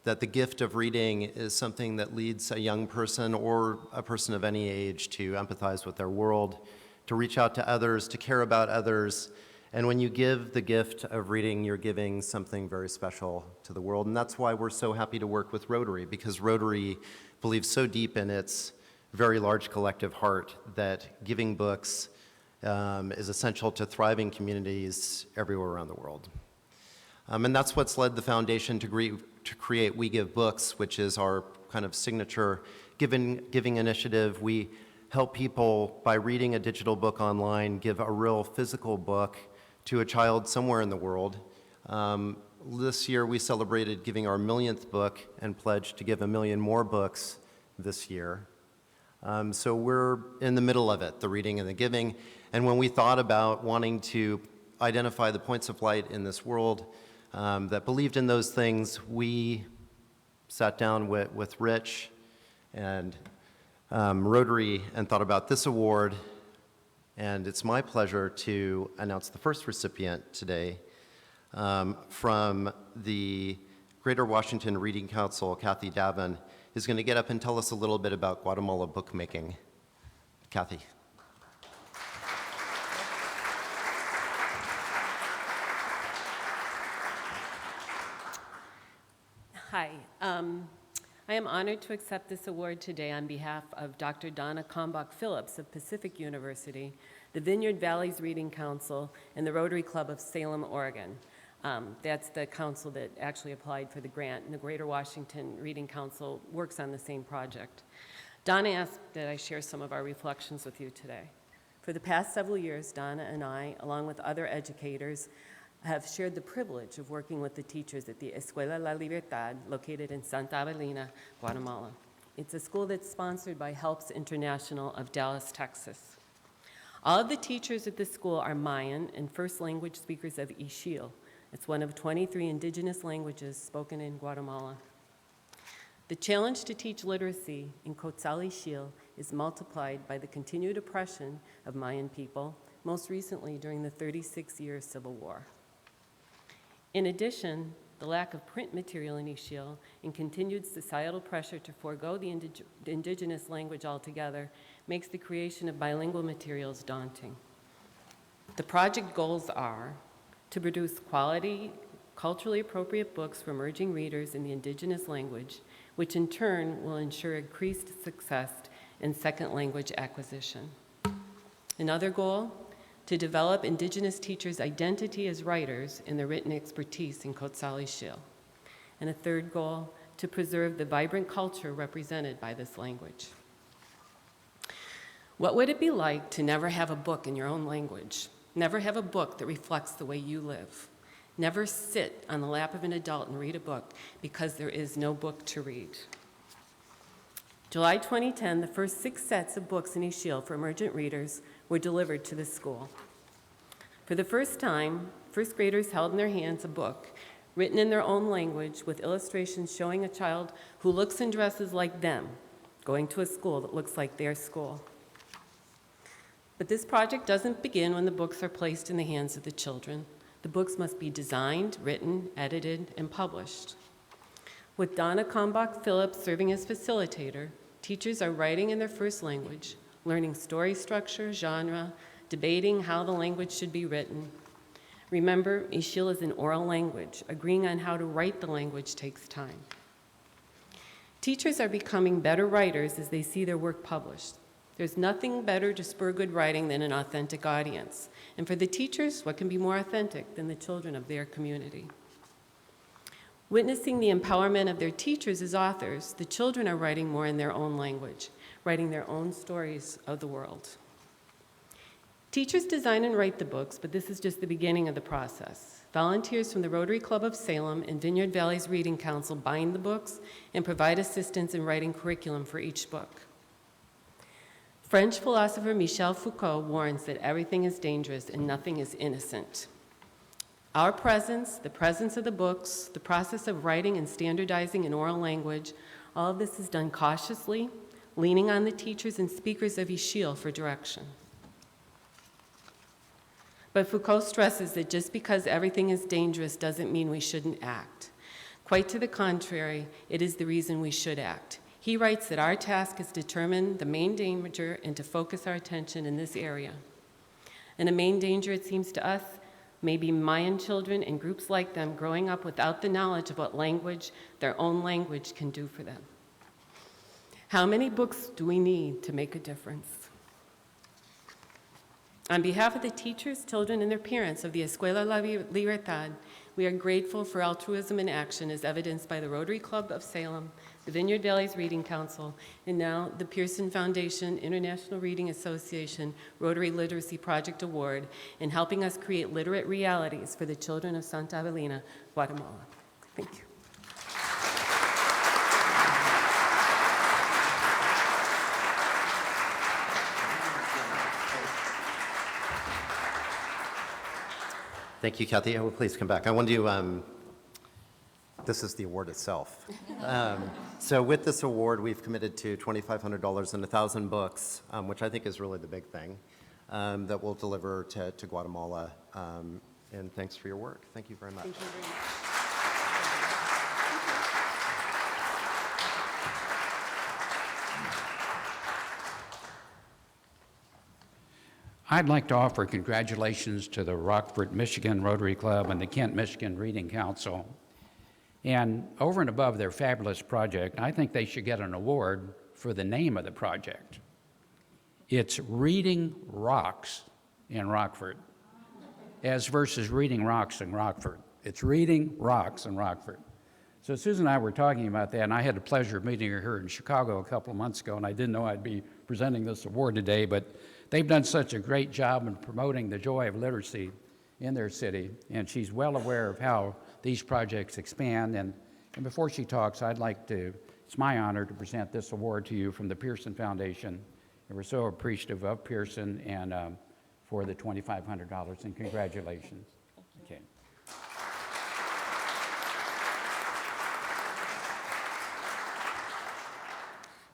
the gift of reading is something that leads a young person or a person of any age to empathize with their world, to reach out to others, to care about others. And when you give the gift of reading, you're giving something very special to the world. And that's why we're so happy to work with Rotary, because Rotary believes so deep in its very large collective heart that giving books is essential to thriving communities everywhere around the world. And that's what's led the foundation to create We Give Books, which is our kind of signature giving initiative. We help people, by reading a digital book online, give a real physical book to a child somewhere in the world. This year we celebrated giving our 1,000th book and pledged to give 1 million more books this year. So we're in the middle of it, the reading and the giving. And when we thought about wanting to identify the points of light in this world that believed in those things, we sat down with Rich and Rotary and thought about this award. And it's my pleasure to announce the first recipient today from the Greater Washington Reading Council. Kathy Davin is going to get up and tell us a little bit about Guatemala bookmaking. Kathy. Hi. I am honored to accept this award today on behalf of Dr. Donna Kalmbach Phillips of Pacific University, the Vineyard Valleys Reading Council, and the Rotary Club of Salem, Oregon. That's the council that actually applied for the grant, and the Greater Washington Reading Council works on the same project. Donna asked that I share some of our reflections with you today. For the past several years, Donna and I, along with other educators, I have shared the privilege of working with the teachers at the Escuela La Libertad, located in Santa Evelina, Guatemala. It's a school that's sponsored by Helps International of Dallas, Texas. All of the teachers at this school are Mayan and first language speakers of Ixil. It's one of 23 indigenous languages spoken in Guatemala. The challenge to teach literacy in Quetzal Ixil is multiplied by the continued oppression of Mayan people, most recently during the 36-year Civil War. In addition, the lack of print material in Ixil and continued societal pressure to forego the indigenous language altogether makes the creation of bilingual materials daunting. The project goals are to produce quality, culturally appropriate books for emerging readers in the indigenous language, which in turn will ensure increased success in second language acquisition. Another goal, to develop indigenous teachers' identity as writers and their written expertise in Quetzal Ixil. And a third goal, to preserve the vibrant culture represented by this language. What would it be like to never have a book in your own language? Never have a book that reflects the way you live? Never sit on the lap of an adult and read a book because there is no book to read. July 2010, the first 6 sets of books in Ixil for emergent readers were delivered to the school. For the first time, first graders held in their hands a book written in their own language with illustrations showing a child who looks and dresses like them, going to a school that looks like their school. But this project doesn't begin when the books are placed in the hands of the children. The books must be designed, written, edited, and published. With Donna Kalmbach Phillips serving as facilitator, teachers are writing in their first language, learning story structure, genre, debating how the language should be written. Remember, Ixil is an oral language. Agreeing on how to write the language takes time. Teachers are becoming better writers as they see their work published. There's nothing better to spur good writing than an authentic audience. And for the teachers, what can be more authentic than the children of their community? Witnessing the empowerment of their teachers as authors, the children are writing more in their own language, writing their own stories of the world. Teachers design and write the books, but this is just the beginning of the process. Volunteers from the Rotary Club of Salem and Vineyard Valley's Reading Council bind the books and provide assistance in writing curriculum for each book. French philosopher Michel Foucault warns that everything is dangerous and nothing is innocent. Our presence, the presence of the books, the process of writing and standardizing in oral language, all of this is done cautiously, leaning on the teachers and speakers of Ixil for direction. But Foucault stresses that just because everything is dangerous doesn't mean we shouldn't act. Quite to the contrary, it is the reason we should act. He writes that our task is to determine the main danger and to focus our attention in this area. And a main danger, it seems to us, may be Mayan children and groups like them growing up without the knowledge of what language, their own language, can do for them. How many books do we need to make a difference? On behalf of the teachers, children, and their parents of the Escuela La Libertad, we are grateful for altruism in action as evidenced by the Rotary Club of Salem, the Vineyard Valley's Reading Council, and now the Pearson Foundation International Reading Association Rotary Literacy Project Award in helping us create literate realities for the children of Santa Evelina, Guatemala. Thank you. Thank you, Kathy. Oh, please come back. I want to, this is the award itself. So with this award, we've committed to $2,500 and 1,000 books, which I think is really the big thing, that we'll deliver to Guatemala. And thanks for your work. Thank you very much. Thank you very much. I'd like to offer congratulations to the Rockford, Michigan Rotary Club and the Kent, Michigan Reading Council. And over and above their fabulous project, I think they should get an award for the name of the project. It's Reading Rocks in Rockford, as versus Reading Rocks in Rockford. It's Reading Rocks in Rockford. So Susan and I were talking about that, and I had the pleasure of meeting her here in Chicago a couple of months ago, and I didn't know I'd be presenting this award today, but they've done such a great job in promoting the joy of literacy in their city, and she's well aware of how these projects expand. And before she talks, it's my honor to present this award to you from the Pearson Foundation. And we're so appreciative of Pearson and for the $2,500, and congratulations. Okay.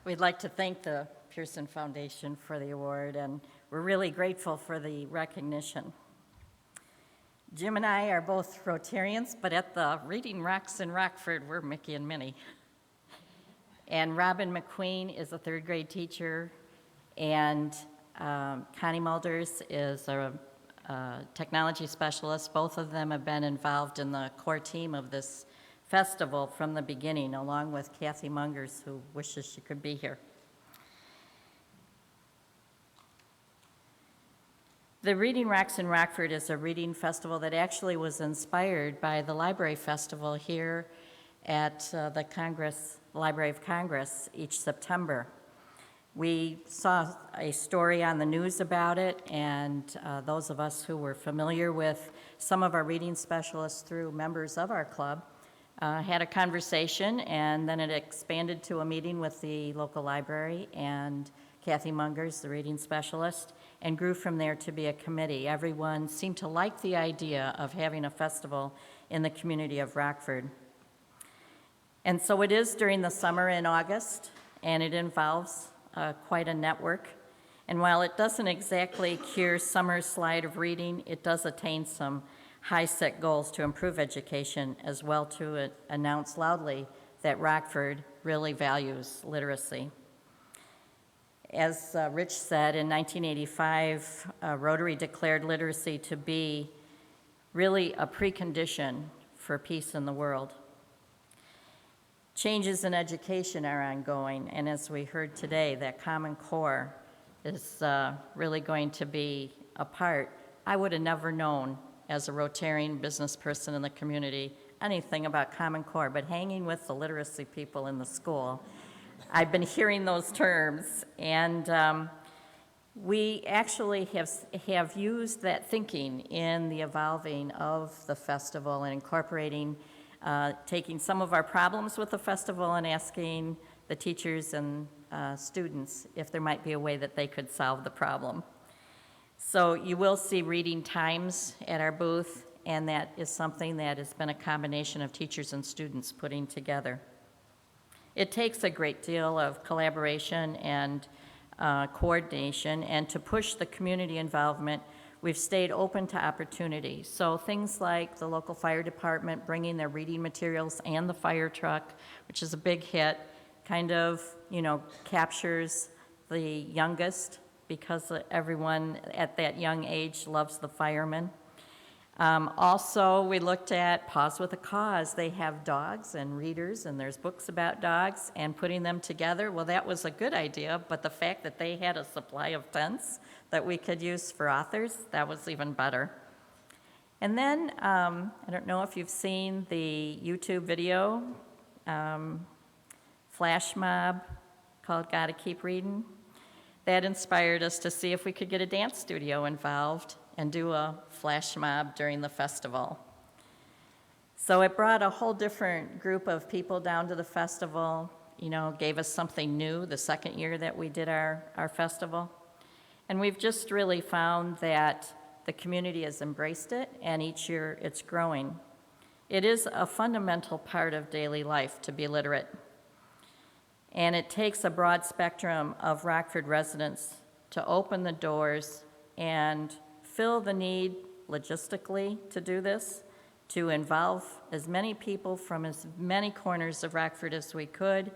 We'd like to thank the Pearson Foundation for the award, and we're really grateful for the recognition. Jim and I are both Rotarians, but at the Reading Rocks in Rockford, we're Mickey and Minnie. And Robin McQueen is a third grade teacher, and Connie Mulders is a technology specialist. Both of them have been involved in the core team of this festival from the beginning, along with Kathy Mungers, who wishes she could be here. The Reading Rocks in Rockford is a reading festival that actually was inspired by the Library Festival here at the Library of Congress each September. We saw a story on the news about it, and those of us who were familiar with some of our reading specialists through members of our club had a conversation, and then it expanded to a meeting with the local library and Kathy Mungers, the reading specialist, and grew from there to be a committee. Everyone seemed to like the idea of having a festival in the community of Rockford. And so it is during the summer in August, and it involves quite a network. And while it doesn't exactly cure summer's slide of reading, it does attain some high-set goals to improve education, as well to announce loudly that Rockford really values literacy. As Rich said, in 1985, Rotary declared literacy to be really a precondition for peace in the world. Changes in education are ongoing, and as we heard today, that Common Core is really going to be a part. I would have never known, as a Rotarian business person in the community, anything about Common Core, but hanging with the literacy people in the school, I've been hearing those terms, and we actually have used that thinking in the evolving of the festival and incorporating, taking some of our problems with the festival and asking the teachers and students if there might be a way that they could solve the problem. So you will see reading times at our booth, and that is something that has been a combination of teachers and students putting together. It takes a great deal of collaboration and coordination, and to push the community involvement, we've stayed open to opportunity. So things like the local fire department bringing their reading materials and the fire truck, which is a big hit, kind of, captures the youngest, because everyone at that young age loves the firemen. Also, we looked at Paws with a Cause. They have dogs and readers, and there's books about dogs, and putting them together, well, that was a good idea, but the fact that they had a supply of tents that we could use for authors, that was even better. And then, I don't know if you've seen the YouTube video, flash mob called Gotta Keep Reading. That inspired us to see if we could get a dance studio involved and do a flash mob during the festival. So it brought a whole different group of people down to the festival, gave us something new the second year that we did our festival. And we've just really found that the community has embraced it, and each year it's growing. It is a fundamental part of daily life to be literate. And it takes a broad spectrum of Rockford residents to open the doors and fill the need logistically to do this, to involve as many people from as many corners of Rockford as we could.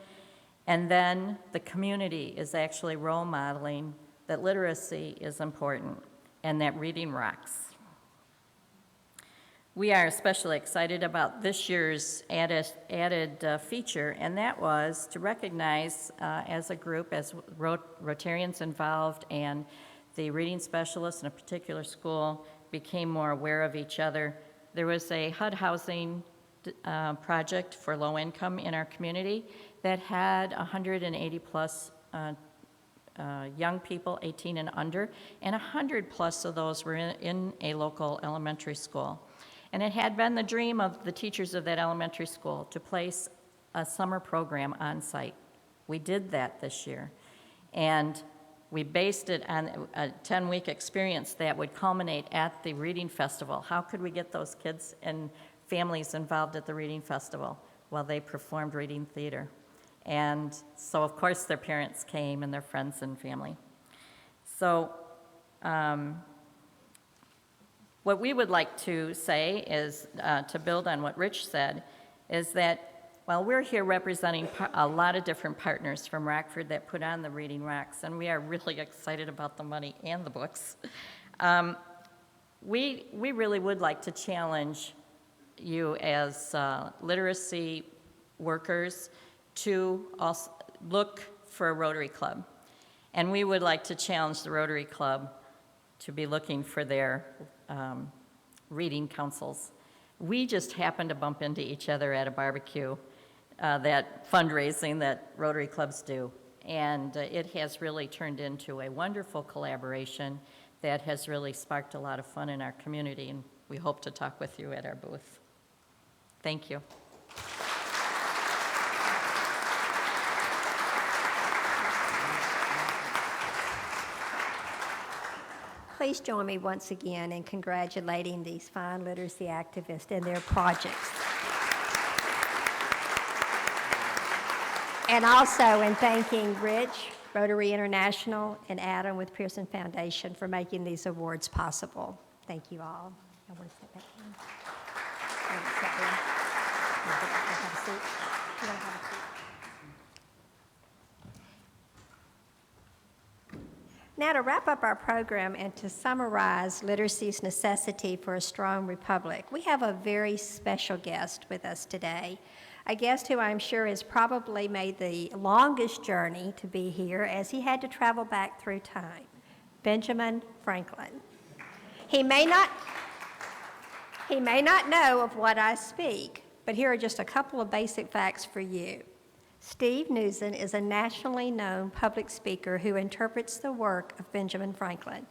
And then the community is actually role modeling that literacy is important and that reading rocks. We are especially excited about this year's added feature, and that was to recognize as a group, as Rotarians involved and the reading specialists in a particular school became more aware of each other. There was a HUD housing project for low income in our community that had 180 plus young people, 18 and under, and 100 plus of those were in a local elementary school. And it had been the dream of the teachers of that elementary school to place a summer program on site. We did that this year. And we based it on a 10-week experience that would culminate at the Reading Festival. How could we get those kids and families involved at the Reading Festival? Well, they performed reading theater. And so, of course, their parents came and their friends and family. So what we would like to say is, to build on what Rich said, is that while we're here representing a lot of different partners from Rockford that put on the Reading Rocks, and we are really excited about the money and the books, we really would like to challenge you as literacy workers to also look for a Rotary Club. And we would like to challenge the Rotary Club to be looking for their reading councils. We just happened to bump into each other at a barbecue, that fundraising that Rotary Clubs do. And it has really turned into a wonderful collaboration that has really sparked a lot of fun in our community, and we hope to talk with you at our booth. Thank you. Please join me once again in congratulating these fine literacy activists and their projects. And also in thanking Rich, Rotary International, and Adam with Pearson Foundation for making these awards possible. Thank you all. I want to sit back down. I want to sit down. You want to have a seat? You want to have a seat? Now, to wrap up our program and to summarize literacy's necessity for a strong republic, we have a very special guest with us today, a guest who I'm sure has probably made the longest journey to be here as he had to travel back through time, Benjamin Franklin. He may not know of what I speak, but here are just a couple of basic facts for you. Steve Newsom is a nationally known public speaker who interprets the work of Benjamin Franklin.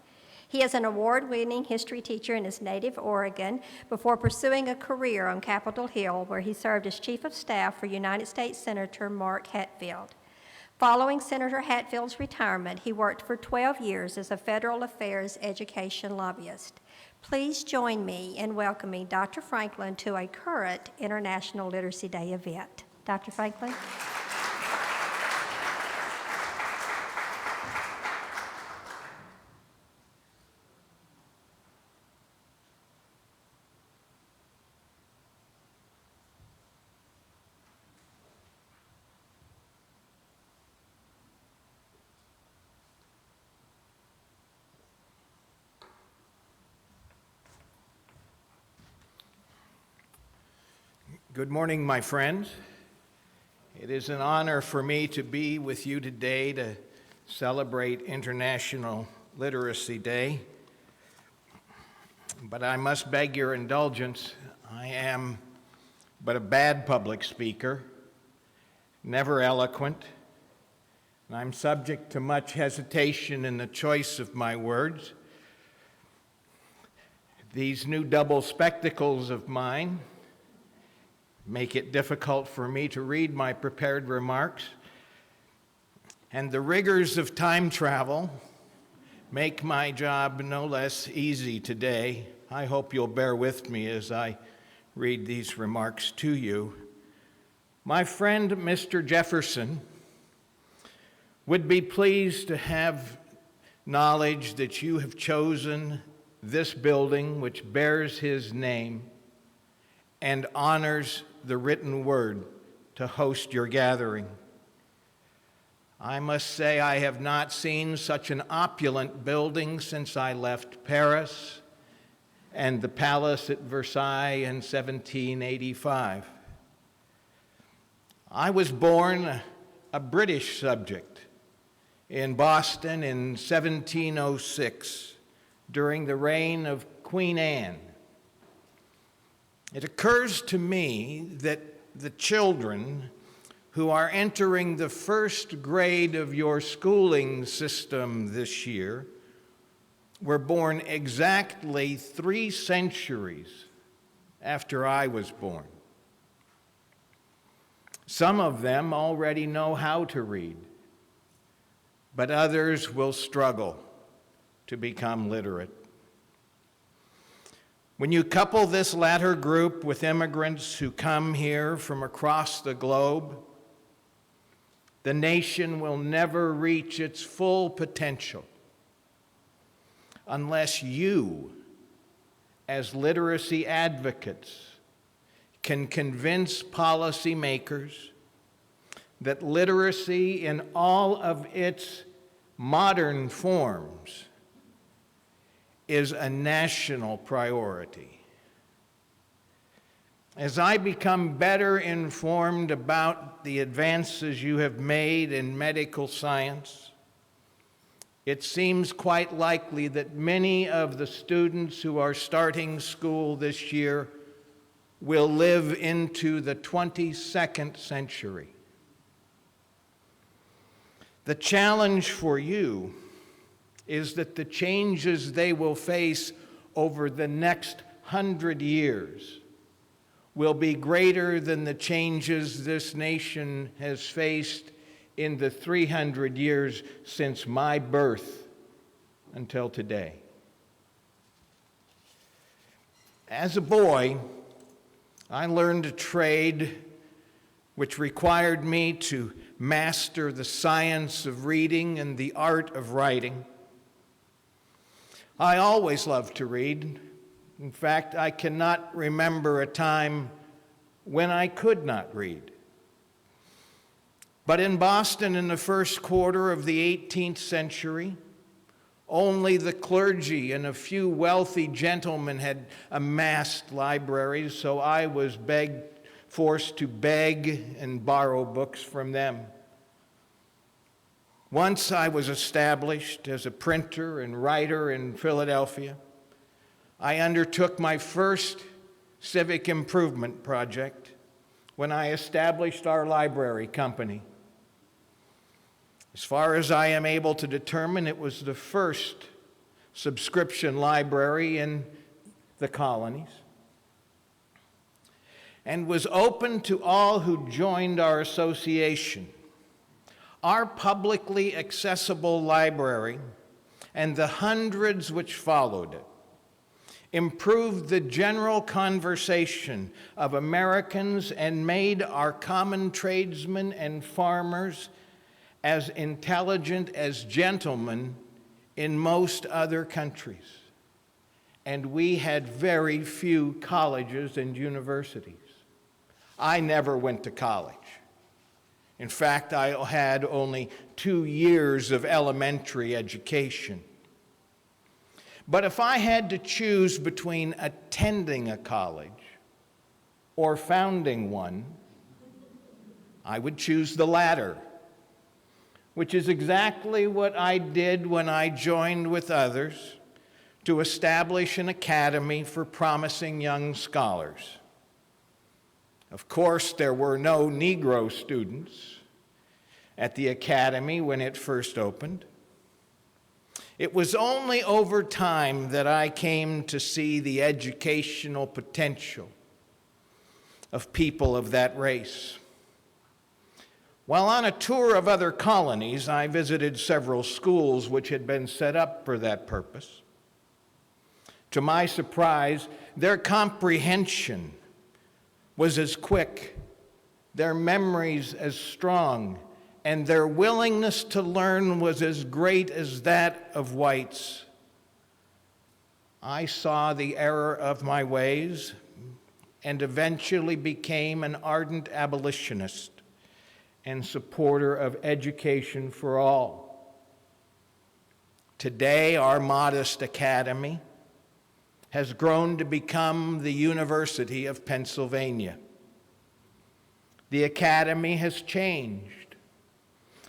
He is an award-winning history teacher in his native Oregon before pursuing a career on Capitol Hill, where he served as Chief of Staff for United States Senator Mark Hatfield. Following Senator Hatfield's retirement, he worked for 12 years as a federal affairs education lobbyist. Please join me in welcoming Dr. Franklin to a current International Literacy Day event. Dr. Franklin? Good morning, my friends. It is an honor for me to be with you today to celebrate International Literacy Day. But I must beg your indulgence. I am but a bad public speaker, never eloquent, and I'm subject to much hesitation in the choice of my words. These new double spectacles of mine make it difficult for me to read my prepared remarks, and the rigors of time travel make my job no less easy today. I hope you'll bear with me as I read these remarks to you. My friend, Mr. Jefferson, would be pleased to have knowledge that you have chosen this building, which bears his name and honors the written word, to host your gathering. I must say I have not seen such an opulent building since I left Paris and the palace at Versailles in 1785. I was born a British subject in Boston in 1706 during the reign of Queen Anne. It occurs to me that the children who are entering the first grade of your schooling system this year were born exactly 3 centuries after I was born. Some of them already know how to read, but others will struggle to become literate. When you couple this latter group with immigrants who come here from across the globe, the nation will never reach its full potential unless you, as literacy advocates, can convince policymakers that literacy in all of its modern forms is a national priority. As I become better informed about the advances you have made in medical science, it seems quite likely that many of the students who are starting school this year will live into the 22nd century. The challenge for you is that the changes they will face over the next 100 years will be greater than the changes this nation has faced in the 300 years since my birth until today. As a boy, I learned a trade which required me to master the science of reading and the art of writing. I always loved to read. In fact, I cannot remember a time when I could not read. But in Boston in the first quarter of the 18th century, only the clergy and a few wealthy gentlemen had amassed libraries, so I was forced to beg and borrow books from them. Once I was established as a printer and writer in Philadelphia, I undertook my first civic improvement project when I established our library company. As far as I am able to determine, it was the first subscription library in the colonies and was open to all who joined our association. Our publicly accessible library and the hundreds which followed it improved the general conversation of Americans and made our common tradesmen and farmers as intelligent as gentlemen in most other countries. And we had very few colleges and universities. I never went to college. In fact, I had only 2 years of elementary education. But if I had to choose between attending a college or founding one, I would choose the latter, which is exactly what I did when I joined with others to establish an academy for promising young scholars. Of course, there were no Negro students at the academy when it first opened. It was only over time that I came to see the educational potential of people of that race. While on a tour of other colonies, I visited several schools which had been set up for that purpose. To my surprise, their comprehension was as quick, their memories as strong, and their willingness to learn was as great as that of whites. I saw the error of my ways and eventually became an ardent abolitionist and supporter of education for all. Today, our modest academy has grown to become the University of Pennsylvania. The academy has changed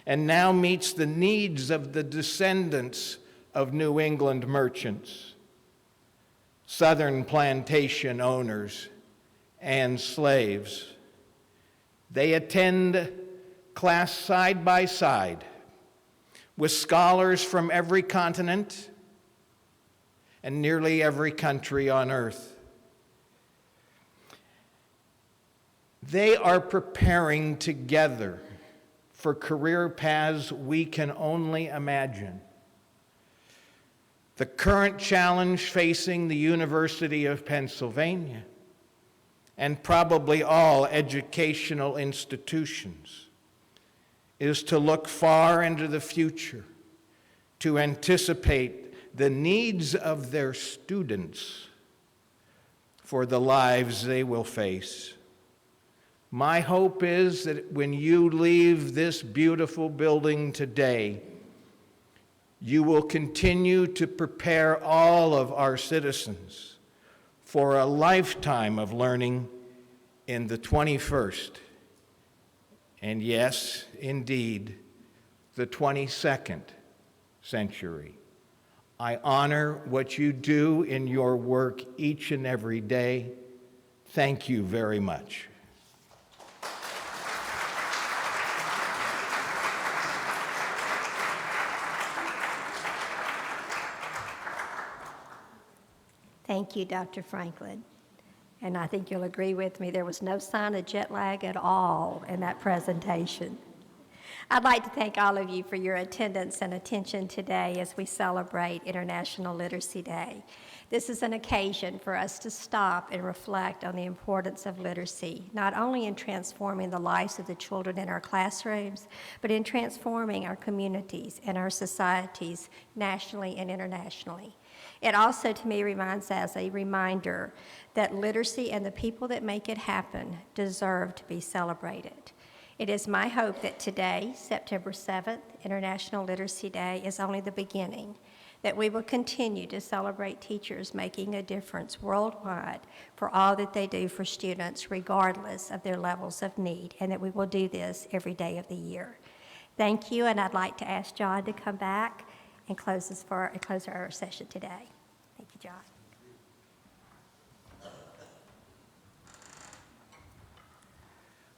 and now meets the needs of the descendants of New England merchants, Southern plantation owners, and slaves. They attend classed side by side with scholars from every continent and nearly every country on earth. They are preparing together for career paths we can only imagine. The current challenge facing the University of Pennsylvania and probably all educational institutions is to look far into the future, to anticipate the needs of their students for the lives they will face. My hope is that when you leave this beautiful building today, you will continue to prepare all of our citizens for a lifetime of learning in the 21st, and yes, indeed, the 22nd century. I honor what you do in your work each and every day. Thank you very much. Thank you, Dr. Franklin. And I think you'll agree with me, there was no sign of jet lag at all in that presentation. I'd like to thank all of you for your attendance and attention today as we celebrate International Literacy Day. This is an occasion for us to stop and reflect on the importance of literacy, not only in transforming the lives of the children in our classrooms, but in transforming our communities and our societies nationally and internationally. It also, to me, reminds us a reminder that literacy and the people that make it happen deserve to be celebrated. It is my hope that today, September 7th, International Literacy Day, is only the beginning, that we will continue to celebrate teachers making a difference worldwide for all that they do for students, regardless of their levels of need, and that we will do this every day of the year. Thank you, and I'd like to ask John to come back and close our session today. Thank you, John.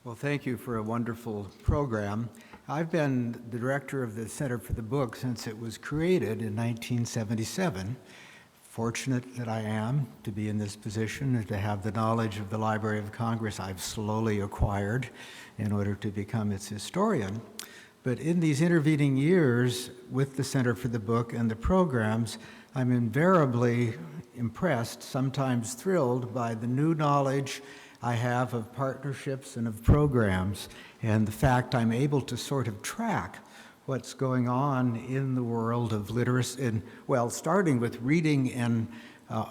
Well, thank you for a wonderful program. I've been the director of the Center for the Book since it was created in 1977. Fortunate that I am to be in this position and to have the knowledge of the Library of Congress I've slowly acquired in order to become its historian. But in these intervening years with the Center for the Book and the programs, I'm invariably impressed, sometimes thrilled, by the new knowledge I have of partnerships and of programs, and the fact I'm able to sort of track what's going on in the world of literacy, starting with reading, and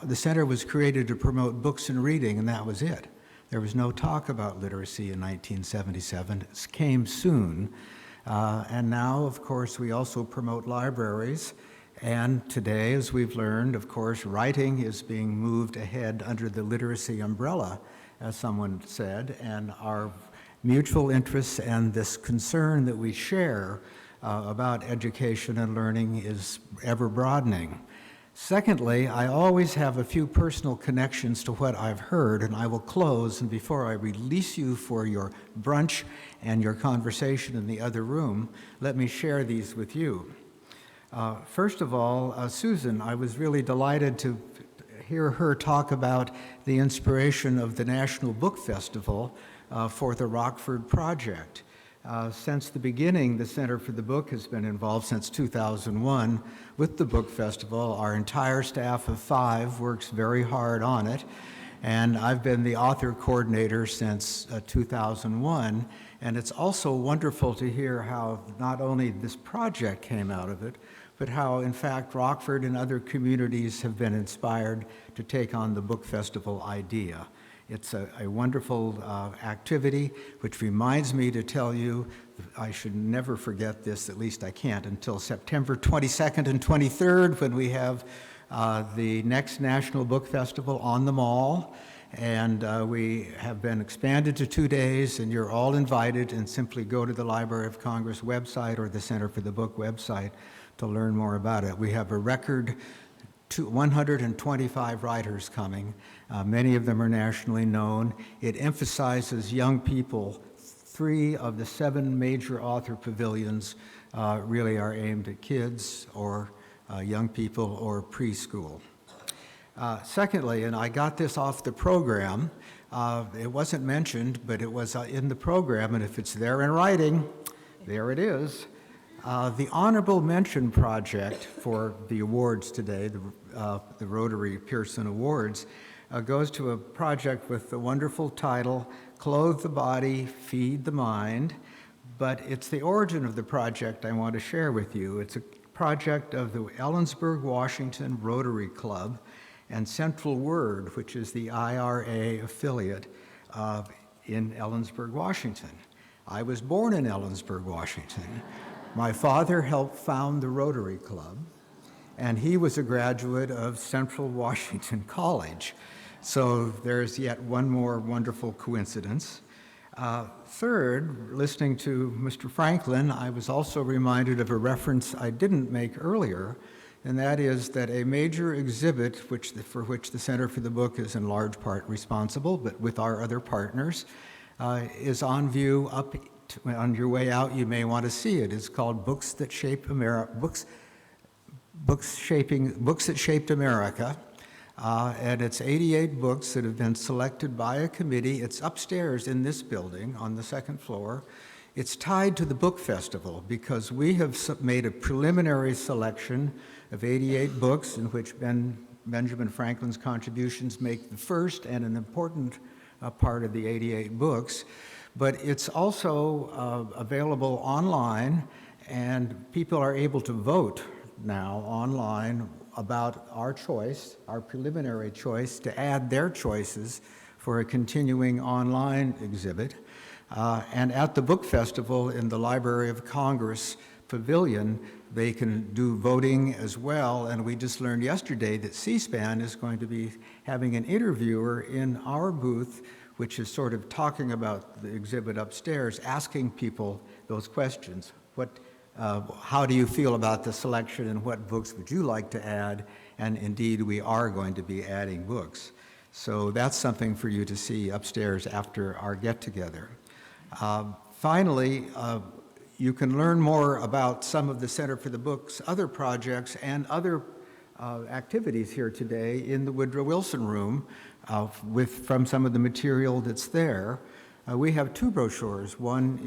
the center was created to promote books and reading, and that was it. There was no talk about literacy in 1977. It came soon. And now, of course, we also promote libraries. And today, as we've learned, of course, writing is being moved ahead under the literacy umbrella, as someone said, and our mutual interests and this concern that we share about education and learning is ever broadening. Secondly, I always have a few personal connections to what I've heard, and I will close, and before I release you for your brunch and your conversation in the other room, let me share these with you. First of all, Susan, I was really delighted to hear her talk about the inspiration of the National Book Festival for the Rockford project. Since the beginning, the Center for the Book has been involved since 2001 with the Book Festival. Our entire staff of 5 works very hard on it, and I've been the author coordinator since 2001, and it's also wonderful to hear how not only this project came out of it, but how, in fact, Rockford and other communities have been inspired to take on the Book Festival idea. It's a wonderful activity, which reminds me to tell you, I should never forget this, at least I can't, until September 22nd and 23rd, when we have the next National Book Festival on the Mall. And we have been expanded to 2 days, and you're all invited, and simply go to the Library of Congress website or the Center for the Book website to learn more about it. We have a record 125 writers coming. Many of them are nationally known. It emphasizes young people 3 of the 7 major author pavilions really are aimed at kids or young people or preschool. Secondly, and I got this off the program, it wasn't mentioned, but it was in the program, and if it's there in writing, there it is. The honorable mention project for the awards today, the Rotary Pearson Awards, goes to a project with the wonderful title, Clothe the Body, Feed the Mind, but it's the origin of the project I want to share with you. It's a project of the Ellensburg, Washington Rotary Club and Central Word, which is the IRA affiliate in Ellensburg, Washington. I was born in Ellensburg, Washington. My father helped found the Rotary Club, and he was a graduate of Central Washington College. So there's yet one more wonderful coincidence. Third, listening to Mr. Franklin, I was also reminded of a reference I didn't make earlier, and that is that a major exhibit for which the Center for the Book is in large part responsible, but with our other partners, is on view on your way out. You may want to see it. It's called Books That Shaped America, Books That Shaped America, and it's 88 books that have been selected by a committee. It's upstairs in this building on the second floor. It's tied to the book festival because we have made a preliminary selection of 88 books in which Benjamin Franklin's contributions make the first and an important part of the 88 books. But it's also available online, and people are able to vote now online about our choice, our preliminary choice, to add their choices for a continuing online exhibit. And at the book festival in the Library of Congress Pavilion, they can do voting as well. And we just learned yesterday that C-SPAN is going to be having an interviewer in our booth, which is sort of talking about the exhibit upstairs, asking people those questions. How do you feel about the selection, and what books would you like to add? And indeed, we are going to be adding books. So that's something for you to see upstairs after our get-together. Finally, you can learn more about some of the Center for the Book's other projects and other activities here today in the Woodrow Wilson Room from some of the material that's there. We have 2 brochures. One